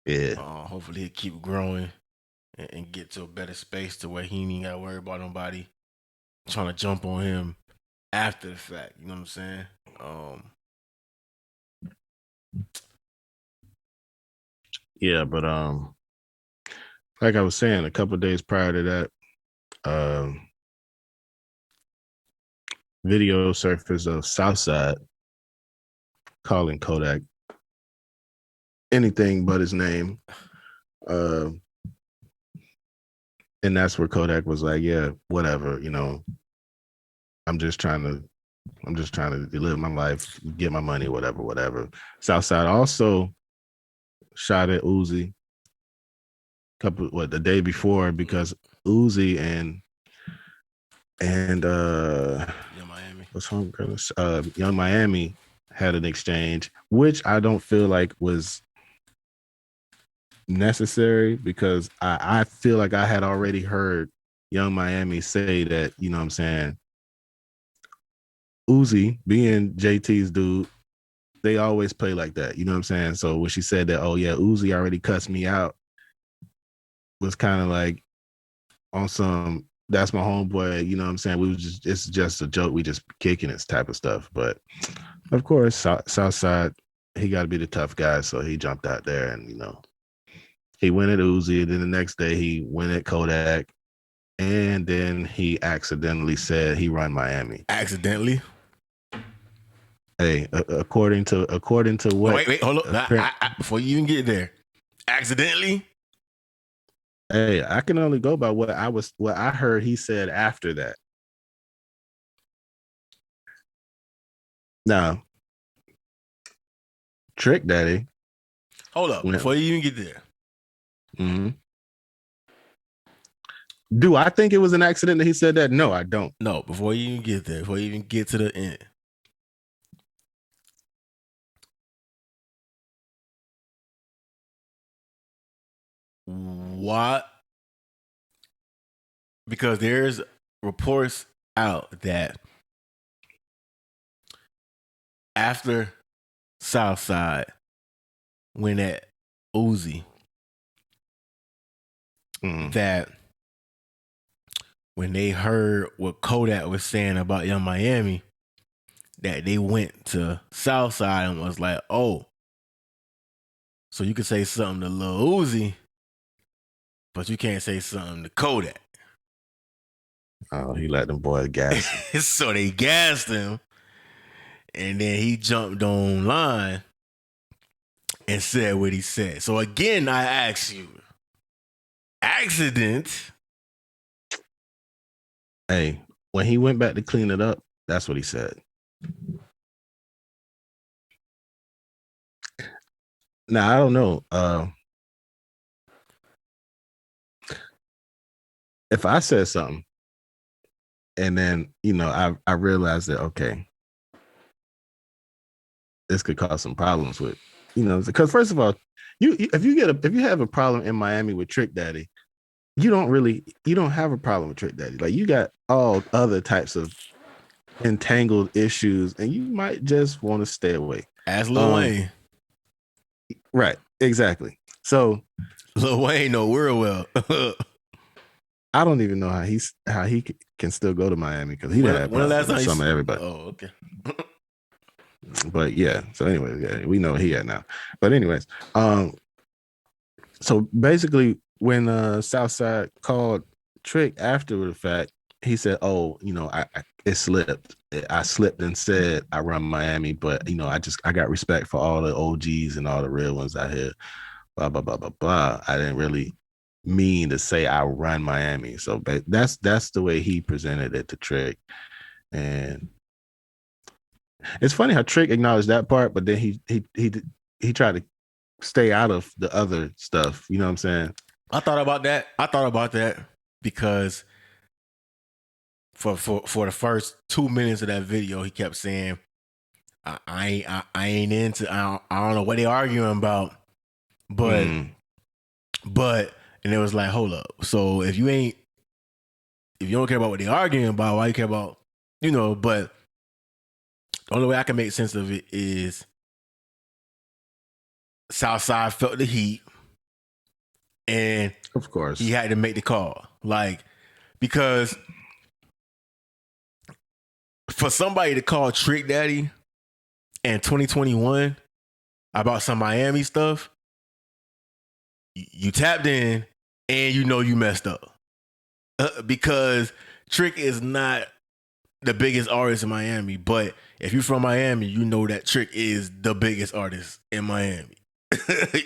yeah. Hopefully he'll keep growing and get to a better space to where he ain't gotta worry about nobody trying to jump on him after the fact. You know what I'm saying? Yeah, but like I was saying, a couple of days prior to that, video surfaced of Southside calling Kodak anything but his name. And that's where Kodak was like, yeah, whatever, you know, I'm just trying to live my life, get my money, whatever. Southside also shot at Uzi the day before, because Uzi and Young Miami. what's home Young Miami had an exchange, which I don't feel like was necessary, because I feel like I had already heard Young Miami say that, you know what I'm saying, Uzi being JT's dude, they always play like that, you know what I'm saying? So when she said that, oh yeah, Uzi already cussed me out, was kind of like on some, that's my homeboy, you know what I'm saying? It's just a joke, we just kicking this type of stuff. But of course, Southside, he got to be the tough guy, so he jumped out there and, you know, he went at Uzi, and then the next day he went at Kodak, and then he accidentally said he run Miami. Accidentally? Hey, according to what? Wait, hold up. Before you even get there, accidentally? Hey, I can only go by what I heard he said after that. Now, Trick Daddy. Hold up. Before you even get there. Mm-hmm. Do I think it was an accident that he said that? No, I don't. No, before you even get there, before you even get to the end. What? Because there's reports out that after Southside went at Uzi, that when they heard what Kodak was saying about Young Miami, that they went to Southside and was like, oh, so you can say something to Lil Uzi, but you can't say something to Kodak. Oh, he let them boys gas him. So they gassed him, and then he jumped online and said what he said. So again, I ask you, accident? Hey, when he went back to clean it up, that's what he said. Now, I don't know. If I said something And then, I realized that, okay, this could cause some problems with, because first of all, if you have a problem in Miami with Trick Daddy, you don't have a problem with Trick Daddy. Like, you got all other types of entangled issues, and you might just want to stay away. As Lil Wayne. Right, exactly. So Lil Wayne know real well. I don't even know how he can still go to Miami, because he had problems with some of everybody. Oh, okay. But yeah, so anyways, yeah, we know he had now. But anyways, so basically when Southside called Trick after the fact, he said, "Oh, it slipped. I slipped and said I run Miami, but I got respect for all the OGs and all the real ones out here. Blah blah blah blah blah. I didn't really mean to say I run Miami." So that's the way he presented it to Trick, and it's funny how Trick acknowledged that part, but then he tried to stay out of the other stuff. You know what I'm saying? I thought about that because for the first 2 minutes of that video, he kept saying, I ain't into, I don't know what they arguing about, but and it was like, hold up. So if you don't care about what they arguing about, why you care about, but the only way I can make sense of it is Southside felt the heat, and of course he had to make the call. Like, because for somebody to call Trick Daddy in 2021 about some Miami stuff, you tapped in and you messed up. Because Trick is not the biggest artist in Miami, but if you're from Miami, you know that Trick is the biggest artist in Miami.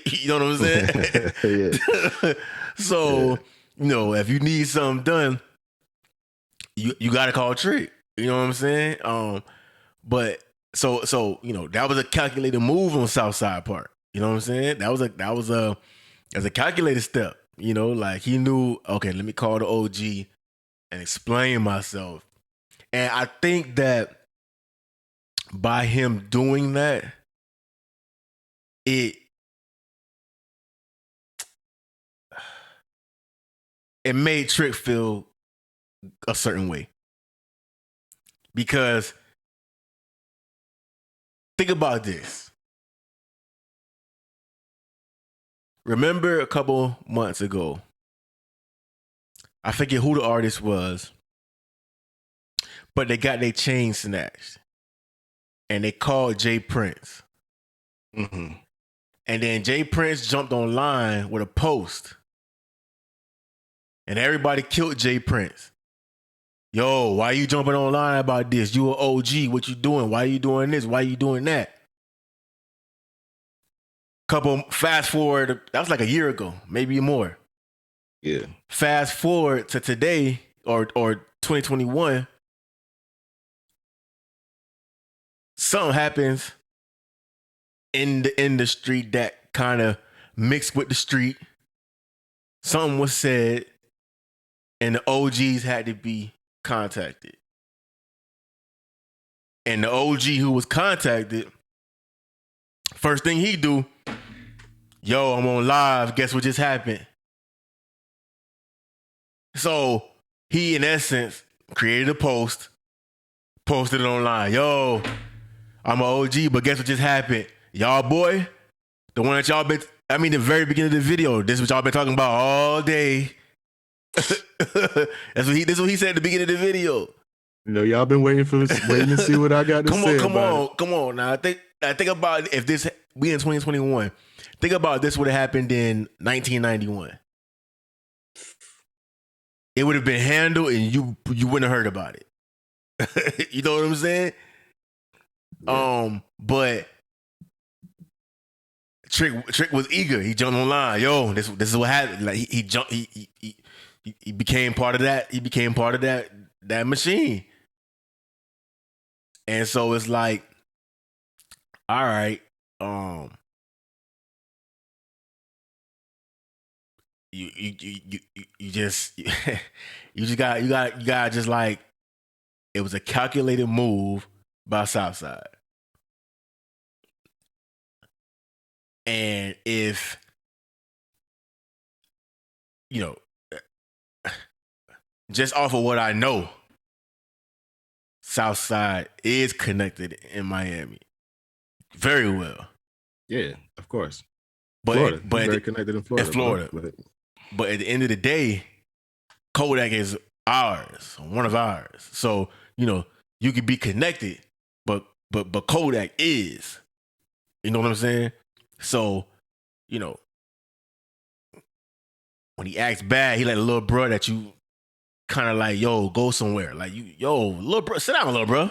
You know what I'm saying? Yeah. So, if you need something done, you got to call Trick. You know what I'm saying? But so that was a calculated move on Southside part. You know what I'm saying? That was a calculated step. Like, he knew, okay, let me call the OG and explain myself. And I think that by him doing that, it made Trick feel a certain way. Because think about this. Remember a couple months ago, I forget who the artist was, but they got their chain snatched. And they called Jay Prince. Mm-hmm. And then Jay Prince jumped online with a post. And everybody killed Jay Prince. Yo, why you jumping online about this? You an OG. What you doing? Why you doing this? Why you doing that? Fast forward, that was like a year ago, maybe more. Yeah. Fast forward to today or 2021. Something happens in the industry that kind of mixed with the street. Something was said, and the OGs had to be contacted. And the OG who was contacted, first thing he do, yo, I'm on live. Guess what just happened? So he, in essence, created a post, posted it online. Yo, I'm an OG, but guess what just happened? Y'all boy, the one that y'all been, the very beginning of the video, this is what y'all been talking about all day. This is what he said at the beginning of the video. Y'all been waiting to see what I got to say. Come on. Now, I think about if this, we in 2021, think about this would have happened in 1991. It would have been handled and you wouldn't have heard about it. You know what I'm saying? Yeah. But Trick was eager. He jumped online. Yo, this is what happened. Like, he jumped. He became part of that. He became part of that machine. And so it's like, all right, you just gotta just like it was a calculated move by Southside. And if, you know, just off of what I know, Southside is connected in Miami very well. Yeah, of course. But Florida. but He's very connected in Florida. in Florida. But at the end of the day, Kodak is ours, one of ours. So, you know, you could be connected, but Kodak is. You know what I'm saying? So, you know, when he acts bad, he like a little bro that you kind of like, yo, go somewhere. Like little bro, sit down, little bro.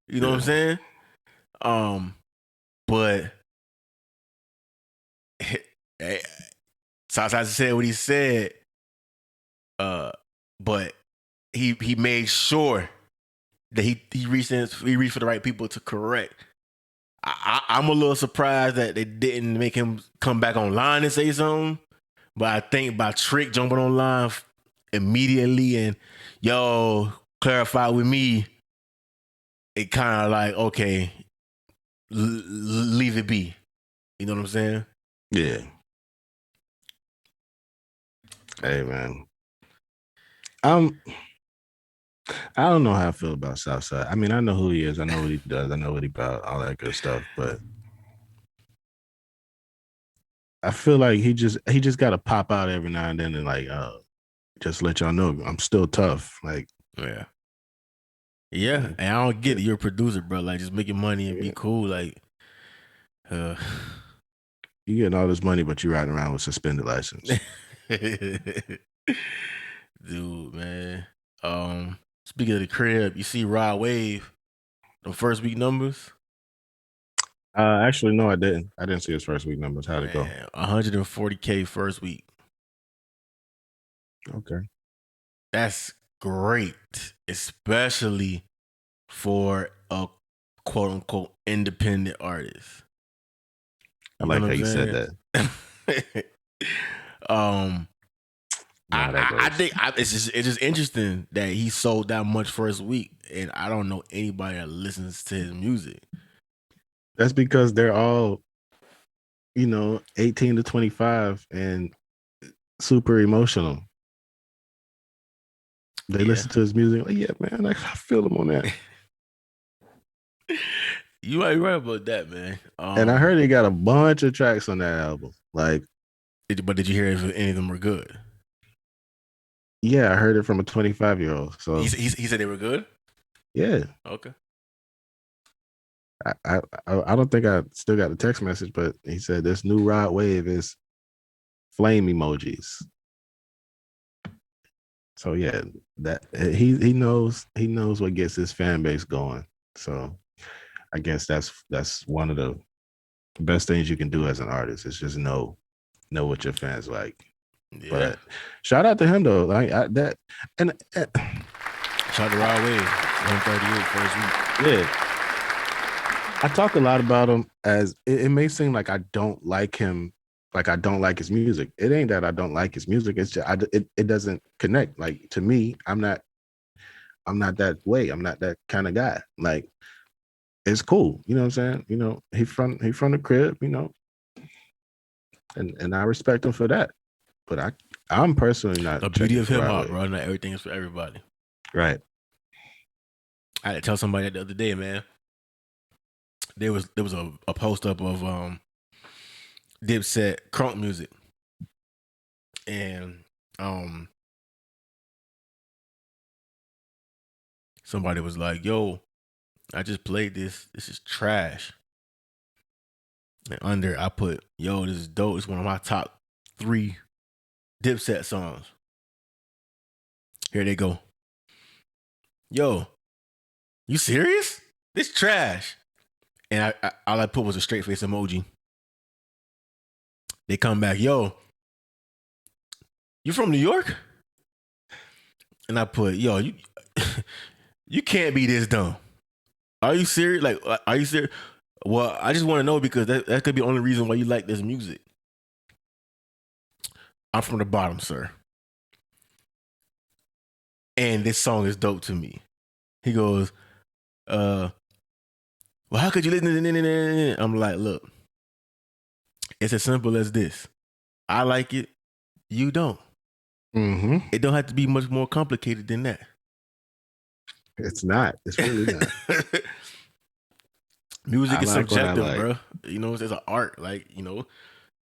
You know what I'm saying? But Southside said what he said. But he made sure that he reached for the right people to correct. I'm a little surprised that they didn't make him come back online and say something. But I think by Trick jumping online immediately and yo clarify with me, it kind of like, okay, leave it be. You know what I'm saying? Yeah. Hey man. I don't know how I feel about Southside. I mean, I know who he is. I know what he does. I know what he about, all that good stuff. But I feel like he just got to pop out every now and then and like, just let y'all know I'm still tough. Like, yeah. And I don't get it. You're a producer, bro. Like, just making money and be cool. Like, you getting all this money, but you riding around with suspended license. Dude, man. Speaking of the crib, you see Rod Wave, the first week numbers? Actually, no, I didn't. I didn't see his first week numbers. How'd it go? 140K first week. Okay. That's great, especially for a quote unquote independent artist. I like how you said that. I think it's just interesting that he sold that much first week, and I don't know anybody that listens to his music. That's because they're all, 18 to 25 and super emotional. They listen to his music. Like, yeah, man, I feel him on that. You might be right about that, man. And I heard he got a bunch of tracks on that album. Like, but did you hear if any of them were good? Yeah, I heard it from a 25-year-old. So he said they were good. Yeah. Okay. I don't think I still got the text message, but he said this new Rod Wave is flame emojis. So yeah, that he knows what gets his fan base going. So I guess that's one of the best things you can do as an artist is just know what your fans like. Yeah. But shout out to him though, like shout out to Rod Wave, 138 first week. Yeah. I talk a lot about him as it may seem like I don't like him, like I don't like his music. It ain't that I don't like his music. It's just it doesn't connect. Like to me, I'm not that way. I'm not that kind of guy. Like it's cool, you know what I'm saying? He from the crib, and I respect him for that. But I'm personally not. The beauty of hip hop, bro. Not everything is for everybody. Right. I had to tell somebody that the other day, man. There was a post up of Dipset crunk music, and somebody was like, "Yo, I just played this. This is trash." And under I put, "Yo, this is dope. It's one of my top 3 Dipset songs." Here they go. "Yo, you serious? This trash." And I all I put was a straight face emoji. They come back, "Yo, you from New York?" And I put, "Yo, you can't be this dumb. Are you serious? Like, are you serious?" "Well, I just want to know because that could be the only reason why you like this music." "I'm from the bottom, sir. And this song is dope to me. He goes, well, how could you listen to? I'm like, look, it's as simple as this. I like it, you don't. Mm-hmm. It don't have to be much more complicated than that. It's not. It's really not. Music I is like what I subjective, like. bro. You know, it's an art. Like, you know,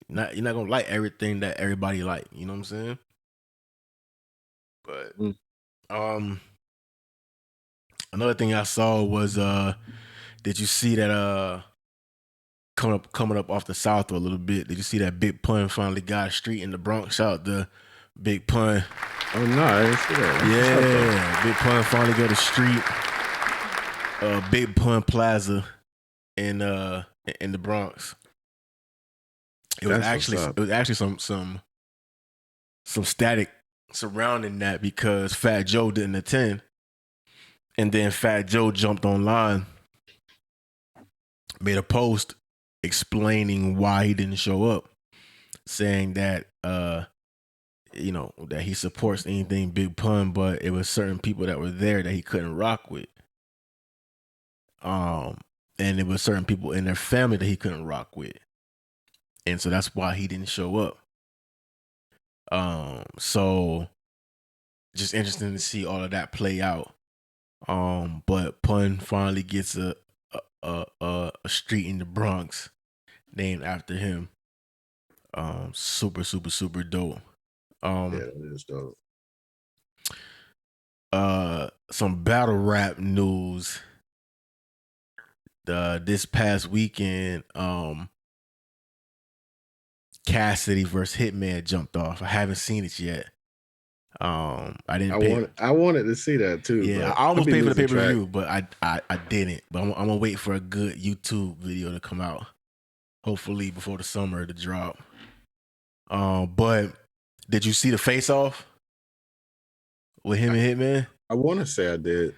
you're not gonna like everything that everybody like. You know what I'm saying? But another thing I saw was did you see that coming up off the South a little bit? Did you see that Big Pun finally got a street in the Bronx? Shout out to Big Pun. Oh no, I didn't see that. Yeah, Big Pun finally got a street. Big Pun Plaza in the Bronx. It was actually some static surrounding that because Fat Joe didn't attend, and then Fat Joe jumped online, made a post explaining why he didn't show up, saying that you know, that he supports anything Big Pun, but it was certain people that were there that he couldn't rock with. And it was certain people in their family that he couldn't rock with. And so that's why he didn't show up. So just interesting to see all of that play out. But Pun finally gets a street in the Bronx named after him. Super dope. Yeah, that is dope. Some battle rap news. This past weekend, Cassidy versus Hitman jumped off. I haven't seen it yet. I wanted to see that too. Yeah, I almost paid for the pay-per-view, but I didn't. But I'm gonna wait for a good YouTube video to come out. Hopefully before the summer to drop. But did you see the face-off with him and Hitman? I want to say I did.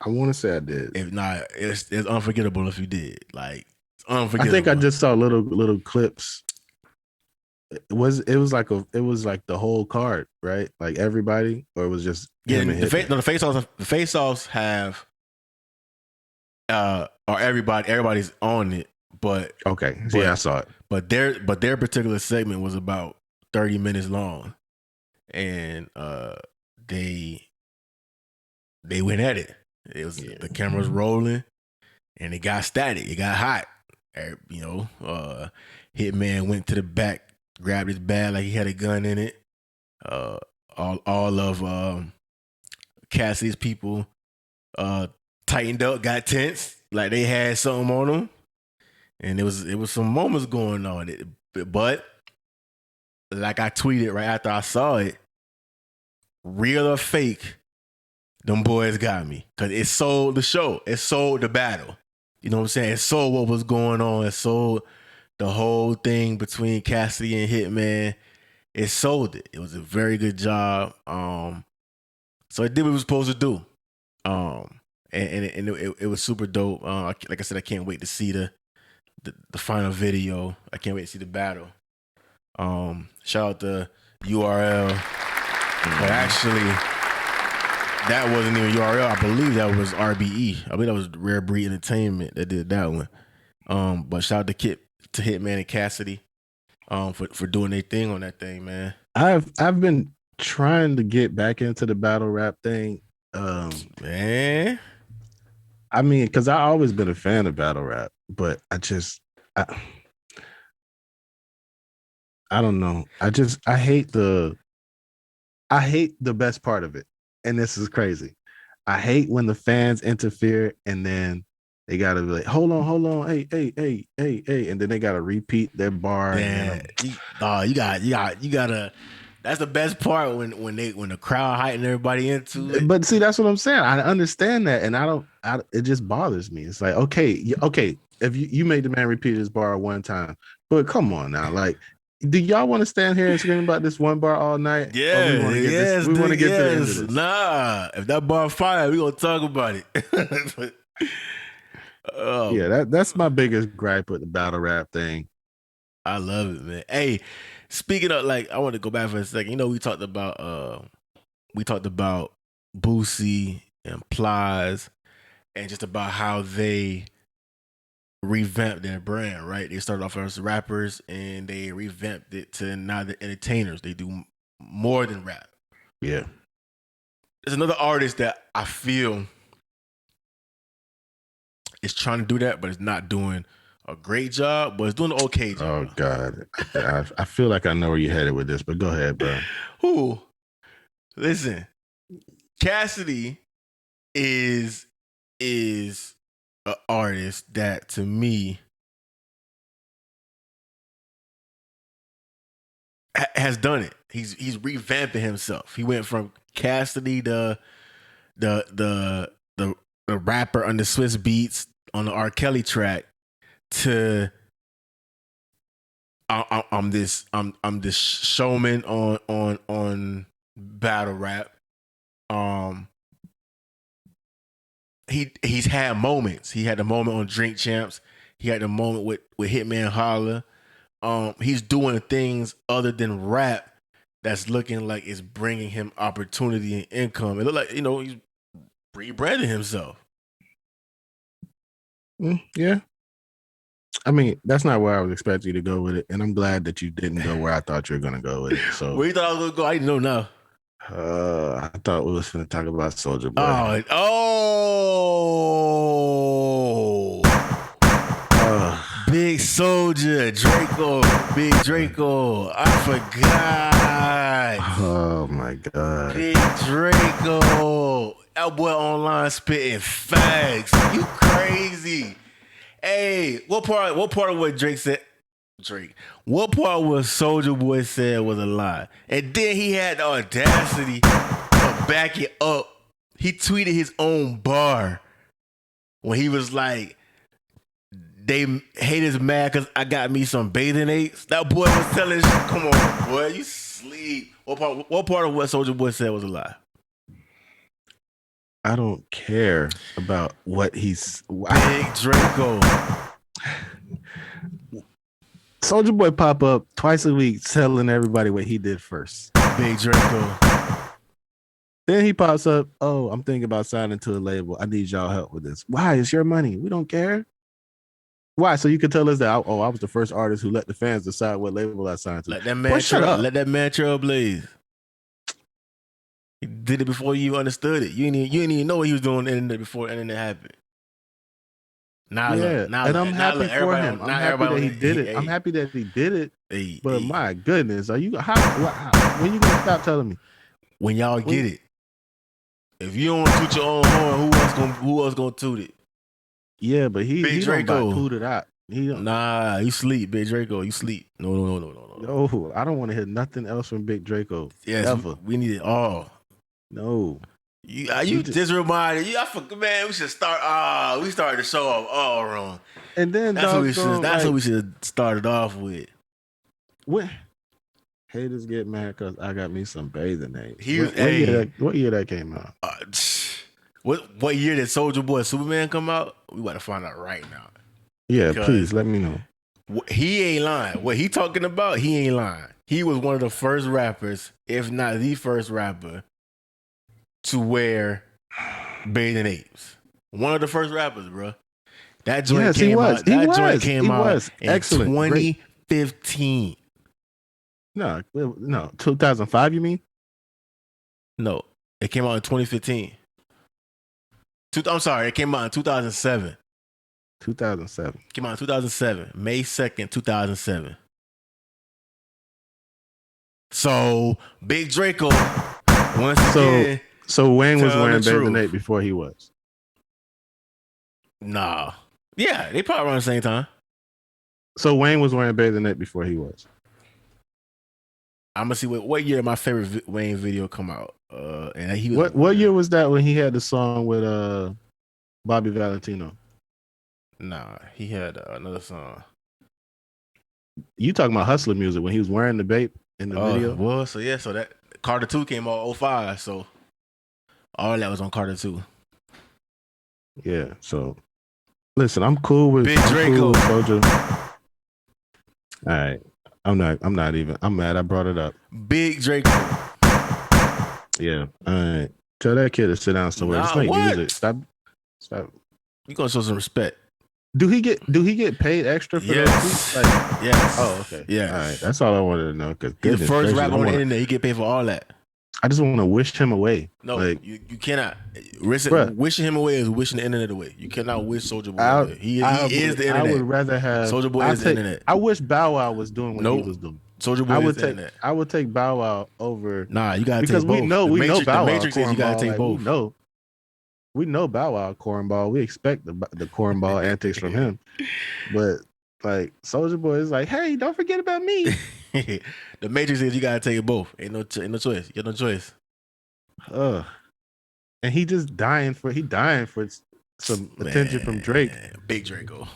If not, it's unforgettable if you did. Like, it's unforgettable. I think I just saw little clips. It was like the whole card, right? Like everybody, or it was just him and Hitman? The face-offs have or everybody's on it, but okay. Yeah, I saw it. But their particular segment was about 30 minutes long. And they went at it. It was the cameras rolling, and it got static. It got hot. You know, Hitman went to the back, grabbed his bag like he had a gun in it. All of Cassidy's people tightened up, got tense, like they had something on them, and it was some moments going on. But like I tweeted right after I saw it, real or fake, them boys got me. Because it sold the show. It sold the battle. You know what I'm saying? It sold what was going on. It sold the whole thing between Cassidy and Hitman. It sold it. It was a very good job. So it did what it was supposed to do. And it was super dope. Like I said, I can't wait to see the final video. I can't wait to see the battle. Shout out to URL. But actually, that wasn't even URL. I believe that was RBE. I believe that was Rare Breed Entertainment that did that one. But shout out to Hitman and Cassidy for doing their thing on that thing, man. I've been trying to get back into the battle rap thing. Man. I mean, because I've always been a fan of battle rap, but I don't know. I hate the best part of it. And this is crazy. I hate when the fans interfere and then they gotta be like, hold on, hey, and then they gotta repeat their bar. Yeah, you gotta. That's the best part when the crowd hyping everybody into it. But see, that's what I'm saying. I understand that, and it just bothers me. It's like, okay, if you made the man repeat his bar one time, but come on now, like, do y'all want to stand here and scream about this one bar all night? Yeah, we want to get to the end of this. Nah, if that bar fire, we gonna talk about it. Yeah, that's my biggest gripe with the battle rap thing. I love it, man. Hey, speaking of, like, I want to go back for a second. You know, we talked about Boosie and Plies and just about how they revamped their brand, right? They started off as rappers and they revamped it to now they're entertainers. They do more than rap. Yeah. There's another artist that I feel is trying to do that, but it's not doing a great job, but it's doing an okay job. Oh God, I feel like I know where you're headed with this, but go ahead, bro. Who? Listen, Cassidy is an artist that to me has done it. He's revamping himself. He went from Cassidy, the rapper on the Swiss Beats on the R. Kelly track, to I'm this showman on battle rap. He's had moments. He had the moment on Drink Champs. He had the moment with Hitman Holla. He's doing things other than rap that's looking like it's bringing him opportunity and income. It look like, he's rebranding himself. Yeah. I mean, that's not where I was expecting you to go with it, and I'm glad that you didn't go where I thought you were going to go with it. So where you thought I was going to go? I didn't know now. I thought we was going to talk about Soulja Boy. Big Soulja, Big Draco. I forgot. Oh my God. Big Draco. That boy online spitting facts. You crazy. Hey, what part of what Drake said? What part of what Soulja Boy said was a lie? And then he had the audacity to back it up. He tweeted his own bar when he was like, they haters mad because I got me some bathing apes. That boy was telling shit. Come on, boy, you sleep. What part of what Soulja Boy said was a lie? I don't care about what he's... Big Draco. Soulja Boy pop up twice a week telling everybody what he did first. Big Draco. Then he pops up, oh, I'm thinking about signing to a label. I need y'all help with this. Why? It's your money. We don't care. Why? So you can tell us that, I was the first artist who let the fans decide what label I signed to. Let that man trailblaze. He did it before you understood it. You didn't even know what he was doing on the internet before the internet happened. And I'm happy for him. I'm happy that he did it. I'm happy that he did it. But my goodness, are you how when you gonna stop telling me? When y'all get it. If you don't toot your own horn, who else gonna toot it? Yeah, but he don't toot it out. Nah, you sleep, Big Draco. You sleep. No. No, I don't want to hear nothing else from Big Draco. Yes, ever. We need it all. No. You just reminded you. I forgot, man. We should start. We started the show off all wrong. And then that's what we should start it off with. What? Haters get mad because I got me some bathing apes. What year that came out? What year did Soulja Boy Superman come out? We got to find out right now. Yeah, please let me know. He ain't lying. What he talking about? He ain't lying. He was one of the first rappers, if not the first rapper, to wear bathing apes. One of the first rappers, bro. That joint came out. That joint came out in 2015. No, 2005. You mean? No, it came out in 2015. I'm sorry, it came out in 2007. 2007. Came out in 2007, May 2nd, 2007. So Big Draco once again. So Wayne was wearing bathing ape before he was. Nah. Yeah, they probably around the same time. So Wayne was wearing bathing ape before he was. I'm gonna see what year my favorite Wayne video come out. And he was, what year was that when he had the song with Bobby Valentino? Nah, he had another song. You talking about Hustler Music when he was wearing the babe in the video? Well, so that Carter 2 came out 05, so all that was on Carter 2. Yeah, so listen, I'm cool with Big Draco. Soulja. All right. I'm mad I brought it up. Big Draco. Yeah. All right. Tell that kid to sit down somewhere. Just make music. Stop You gonna show some respect. Do he get paid extra for those tweets? Like, yes. Oh, okay. Yeah. All right. That's all I wanted to know. Because He's the first rapper on the internet. He get paid for all that. I just want to wish him away. No, like, you cannot. Wishing him away is wishing the internet away. You cannot wish Soulja Boy away. He is the internet. I would rather have Soulja Boy is the internet. I wish Bow Wow was doing what he was doing. Soulja Boy is the internet. I would take Bow Wow over. Nah, you gotta because take both. we know Bow Wow. The Matrix says you gotta take both. We know Bow Wow cornball. We expect the cornball antics from him, but like Soulja Boy is like, hey, don't forget about me. The Matrix says you gotta take it both. Ain't no choice. You got no choice. And he just dying for some attention from Drake. Big Draco.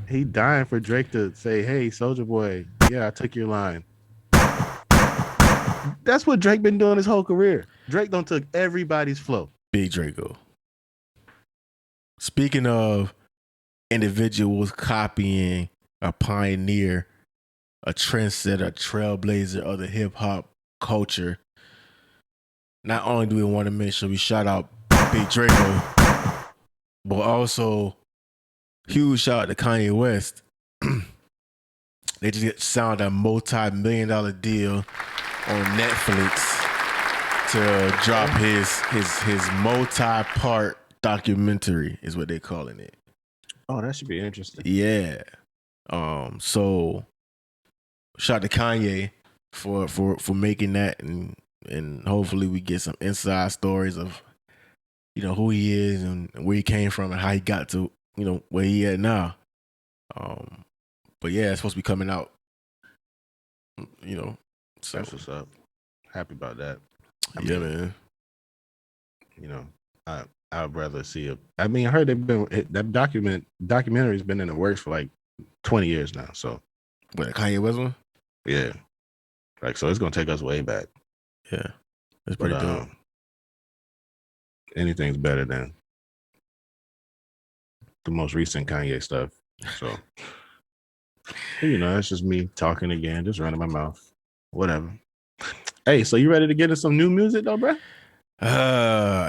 He dying for Drake to say, hey, Soulja Boy, yeah, I took your line. That's what Drake been doing his whole career. Drake done took everybody's flow. Big Draco. Speaking of individuals copying a pioneer, a trendsetter, a trailblazer of the hip hop culture, not only do we want to make sure we shout out Big Draco, but also huge shout out to Kanye West. They just signed a multi-million-dollar deal on Netflix to drop his multi-part documentary, is what they're calling it. Oh, that should be interesting. Yeah. So shout out to Kanye for making that, and hopefully we get some inside stories of, you know, who he is and where he came from and how he got to, you know, where he at now. But yeah, it's supposed to be coming out, you know. So that's what's up. Happy about that. Yeah, man. You know, I'd rather see it. I mean, I heard that documentary's been in the works for like 20 years now. So, what, Kanye West one? Yeah. Like, so it's gonna take us way back. Yeah, it's pretty dope. Anything's better than the most recent Kanye stuff. So, you know, that's just me talking again, just running my mouth. Whatever. Hey, so you ready to get into some new music though, bro?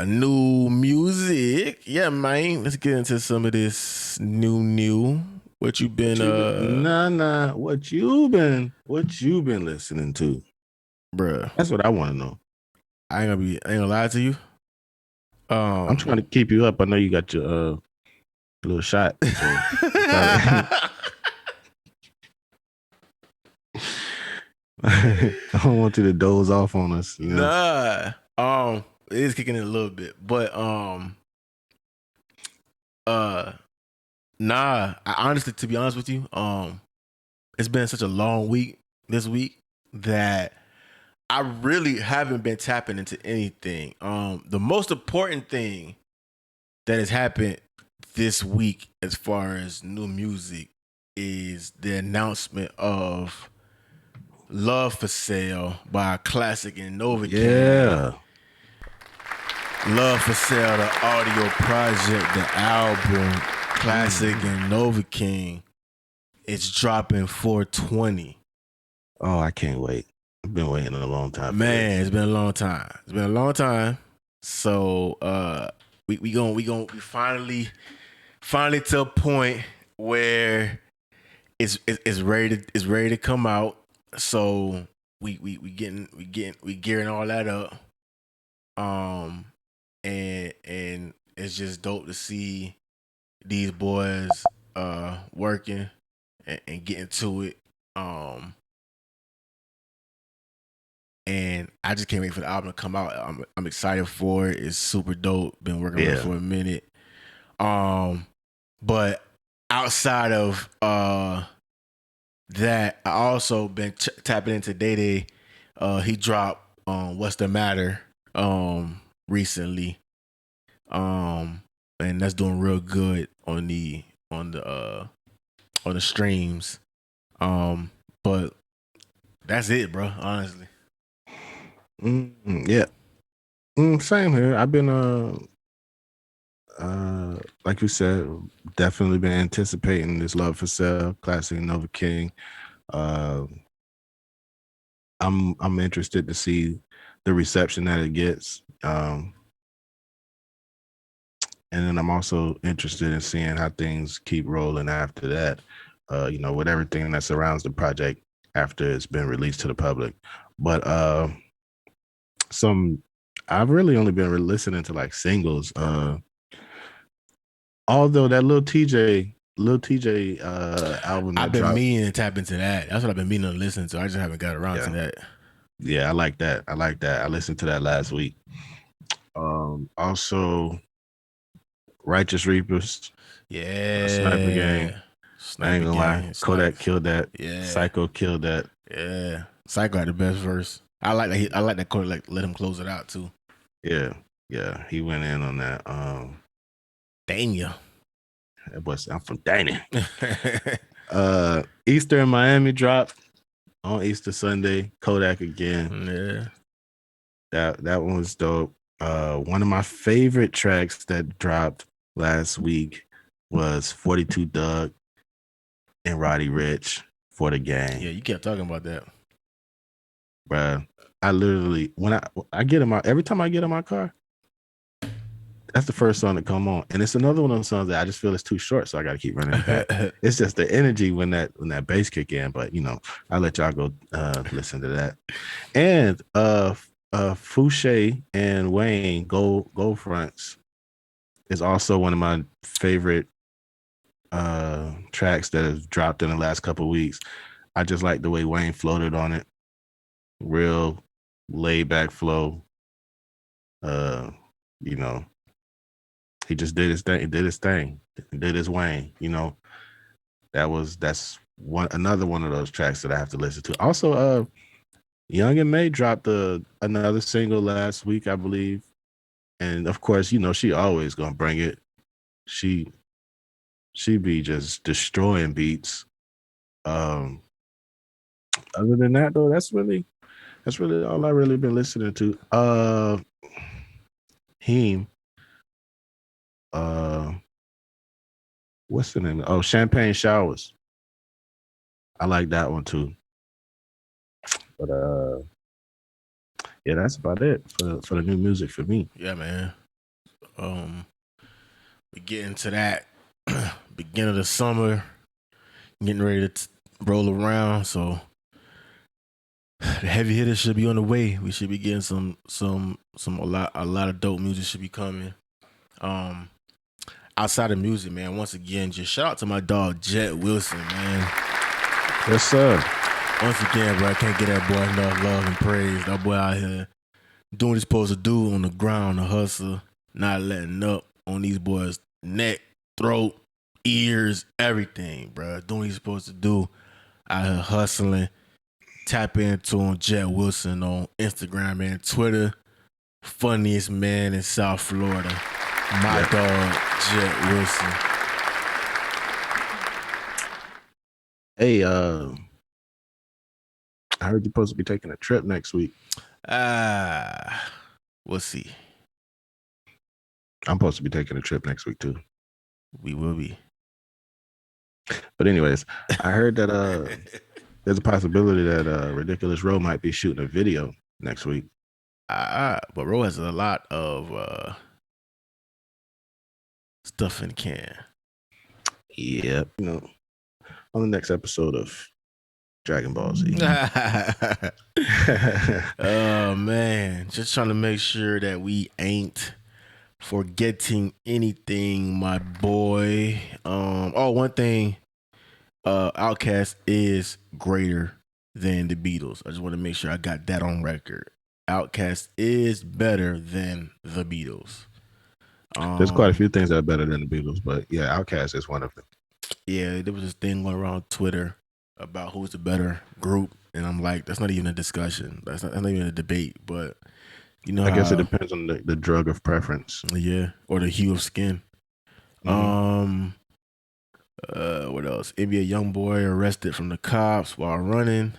New music. Yeah, man. Let's get into some of this new. What you been what you been listening to? Bruh. That's what I want to know. I ain't gonna lie to you. I'm trying to keep you up. I know you got your little shot. So I don't want you to doze off on us. You know? Nah. It is kicking in a little bit, but nah. I honestly, to be honest with you, it's been such a long week this week that I really haven't been tapping into anything. The most important thing that has happened this week as far as new music is the announcement of Love for Sale by Classic and Nova King. Yeah. Love for Sale, the audio project, the album, Classic and Nova King. It's dropping 4/20. Oh, I can't wait. I've been waiting a long time. Man, it's been a long time. So we finally to a point where it's ready to come out. So we gearing all that up. And it's just dope to see these boys working and getting to it. And I just can't wait for the album to come out. I'm excited for it. It's super dope. Been working on it for a minute. But outside of that, I also been tapping into Day Day. He dropped What's the Matter recently. And that's doing real good on the streams. But that's it, bro, honestly. Yeah. Same here. I've been like you said, definitely been anticipating this Love for Sale, Classic Nova King. I'm interested to see the reception that it gets. And then I'm also interested in seeing how things keep rolling after that. With everything that surrounds the project after it's been released to the public. But some I've really only been listening to like singles. Although that Lil TJ album that I've been dropped. meaning to tap into that. That's what I've been meaning to listen to. I just haven't got around to that. Yeah, I like that. I listened to that last week. Also Righteous Reapers. Sniper Gang. I ain't gonna lie. Kodak killed that. Yeah. Psycho killed that. Yeah. Psycho had the best verse. I like that. I like that Kodak let him close it out too. Yeah. He went in on that. Dania. I'm from Dania. Easter in Miami dropped on Easter Sunday. Kodak again. Yeah. That one was dope. One of my favorite tracks that dropped last week was 42 Doug and Roddy Ricch, For the Gang. Yeah, you kept talking about that. Bruh, I literally, when I get in every time I get in my car, that's the first song to come on. And it's another one of those songs that I just feel it's too short, so I got to keep running it back. It's just the energy when that bass kick in. But, I'll let y'all go listen to that. And Fouché and Wayne, Gold Fronts, is also one of my favorite tracks that have dropped in the last couple of weeks. I just like the way Wayne floated on it. Real laid back flow. He just did his thing. He did his thing. He did his Wayne. That's another one of those tracks that I have to listen to. Also, Young and May dropped another single last week, I believe. And of course, she always gonna bring it. She be just destroying beats. Other than that, though, that's really all I really been listening to. What's the name? Oh, Champagne Showers. I like that one too. But yeah, that's about it for the new music for me. Yeah, man. We get into that beginning of the summer, getting ready to roll around. So the heavy hitters should be on the way. We should be getting a lot of dope music should be coming. Outside of music, man, once again, just shout out to my dog Jet Wilson, man. What's up? Once again, bro, I can't get that boy enough love and praise. That boy out here doing what he's supposed to do on the ground, the hustle, not letting up on these boys' neck, throat, ears, everything, bro. Doing what he's supposed to do, out here hustling. Tap into him, Jet Wilson, on Instagram and Twitter. Funniest man in South Florida. My dog, Jet Wilson. Hey, I heard you're supposed to be taking a trip next week. We'll see. I'm supposed to be taking a trip next week too. We will be. But anyways, I heard that there's a possibility that Ridiculous Row might be shooting a video next week. But Row has a lot of stuff in the can. Yep. On the next episode of Dragon Ball Z. Oh man, just trying to make sure that we ain't forgetting anything, my boy. One thing, Outkast is greater than the Beatles. I just want to make sure I got that on record. Outkast is better than the Beatles. There's quite a few things that are better than the Beatles, but yeah, Outkast is one of them. Yeah, there was this thing going around Twitter about who's the better group, and I'm like, that's not even a discussion. That's not even a debate. But I guess it depends on the drug of preference. Yeah, or the hue of skin. Mm-hmm. What else? NBA YoungBoy arrested from the cops while running.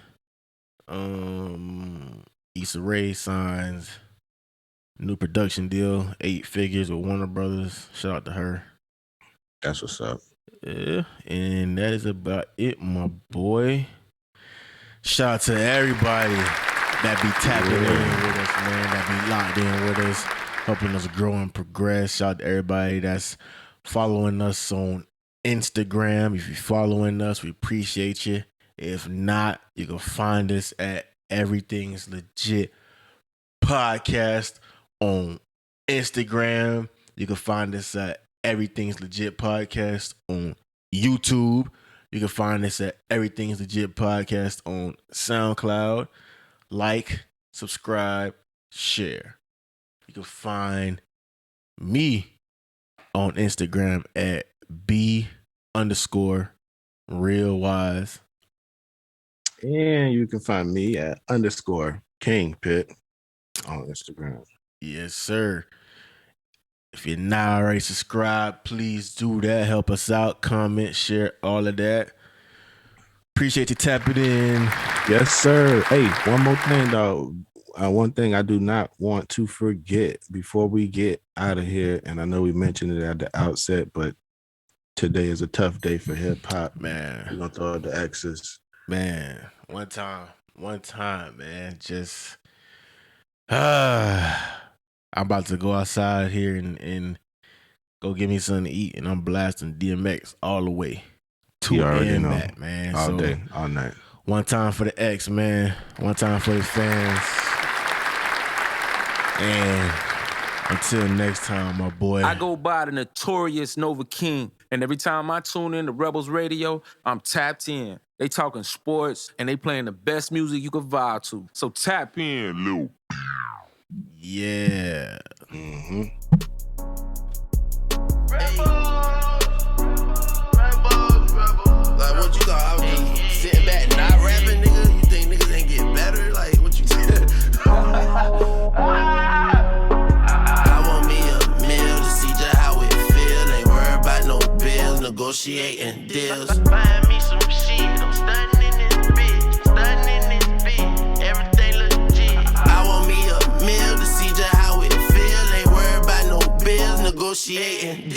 Issa Rae signs new production deal, 8 figures with Warner Brothers. Shout out to her. That's what's up. Yeah, and that is about it, my boy. Shout out to everybody that be tapping in with us, man, that be locked in with us. helping us grow and progress. Shout out to everybody that's following us on Instagram. If you're following us, we appreciate you. If not, you can find us at Everything's Legit Podcast on Instagram. You can find us at Everything's Legit Podcast on YouTube. You can find us at Everything's Legit Podcast on SoundCloud. Like, subscribe, share. You can find me on Instagram at B_realwise. And you can find me at _King Pitt on Instagram. Yes, sir. If you're not already subscribed, please do that. Help us out. Comment, share, all of that. Appreciate you tapping in. Yes, sir. Hey, one more thing, though. One thing I do not want to forget before we get out of here, and I know we mentioned it at the outset, but today is a tough day for hip hop. Man. We're going to throw out the X's. Man, one time, man. Just, I'm about to go outside here and go get me something to eat, and I'm blasting DMX all the way to end that, man. All day, all night. One time for the X, man. One time for the fans. And until next time, my boy. I go by the notorious Nova King, and every time I tune in to Rebels Radio, I'm tapped in. They talking sports, and they playing the best music you could vibe to. So tap in, Lou. Yeah. Mm-hmm. Like, what you thought? I was just sitting back not rapping, nigga? You think niggas ain't get better? Like, what you said? I want me a meal to see just how it feel. Ain't worried about no bills, negotiating deals. Buying me some shit, I'm stunning in this bitch, everything legit. I want me a meal to see just how it feel. Ain't worried about no bills, negotiating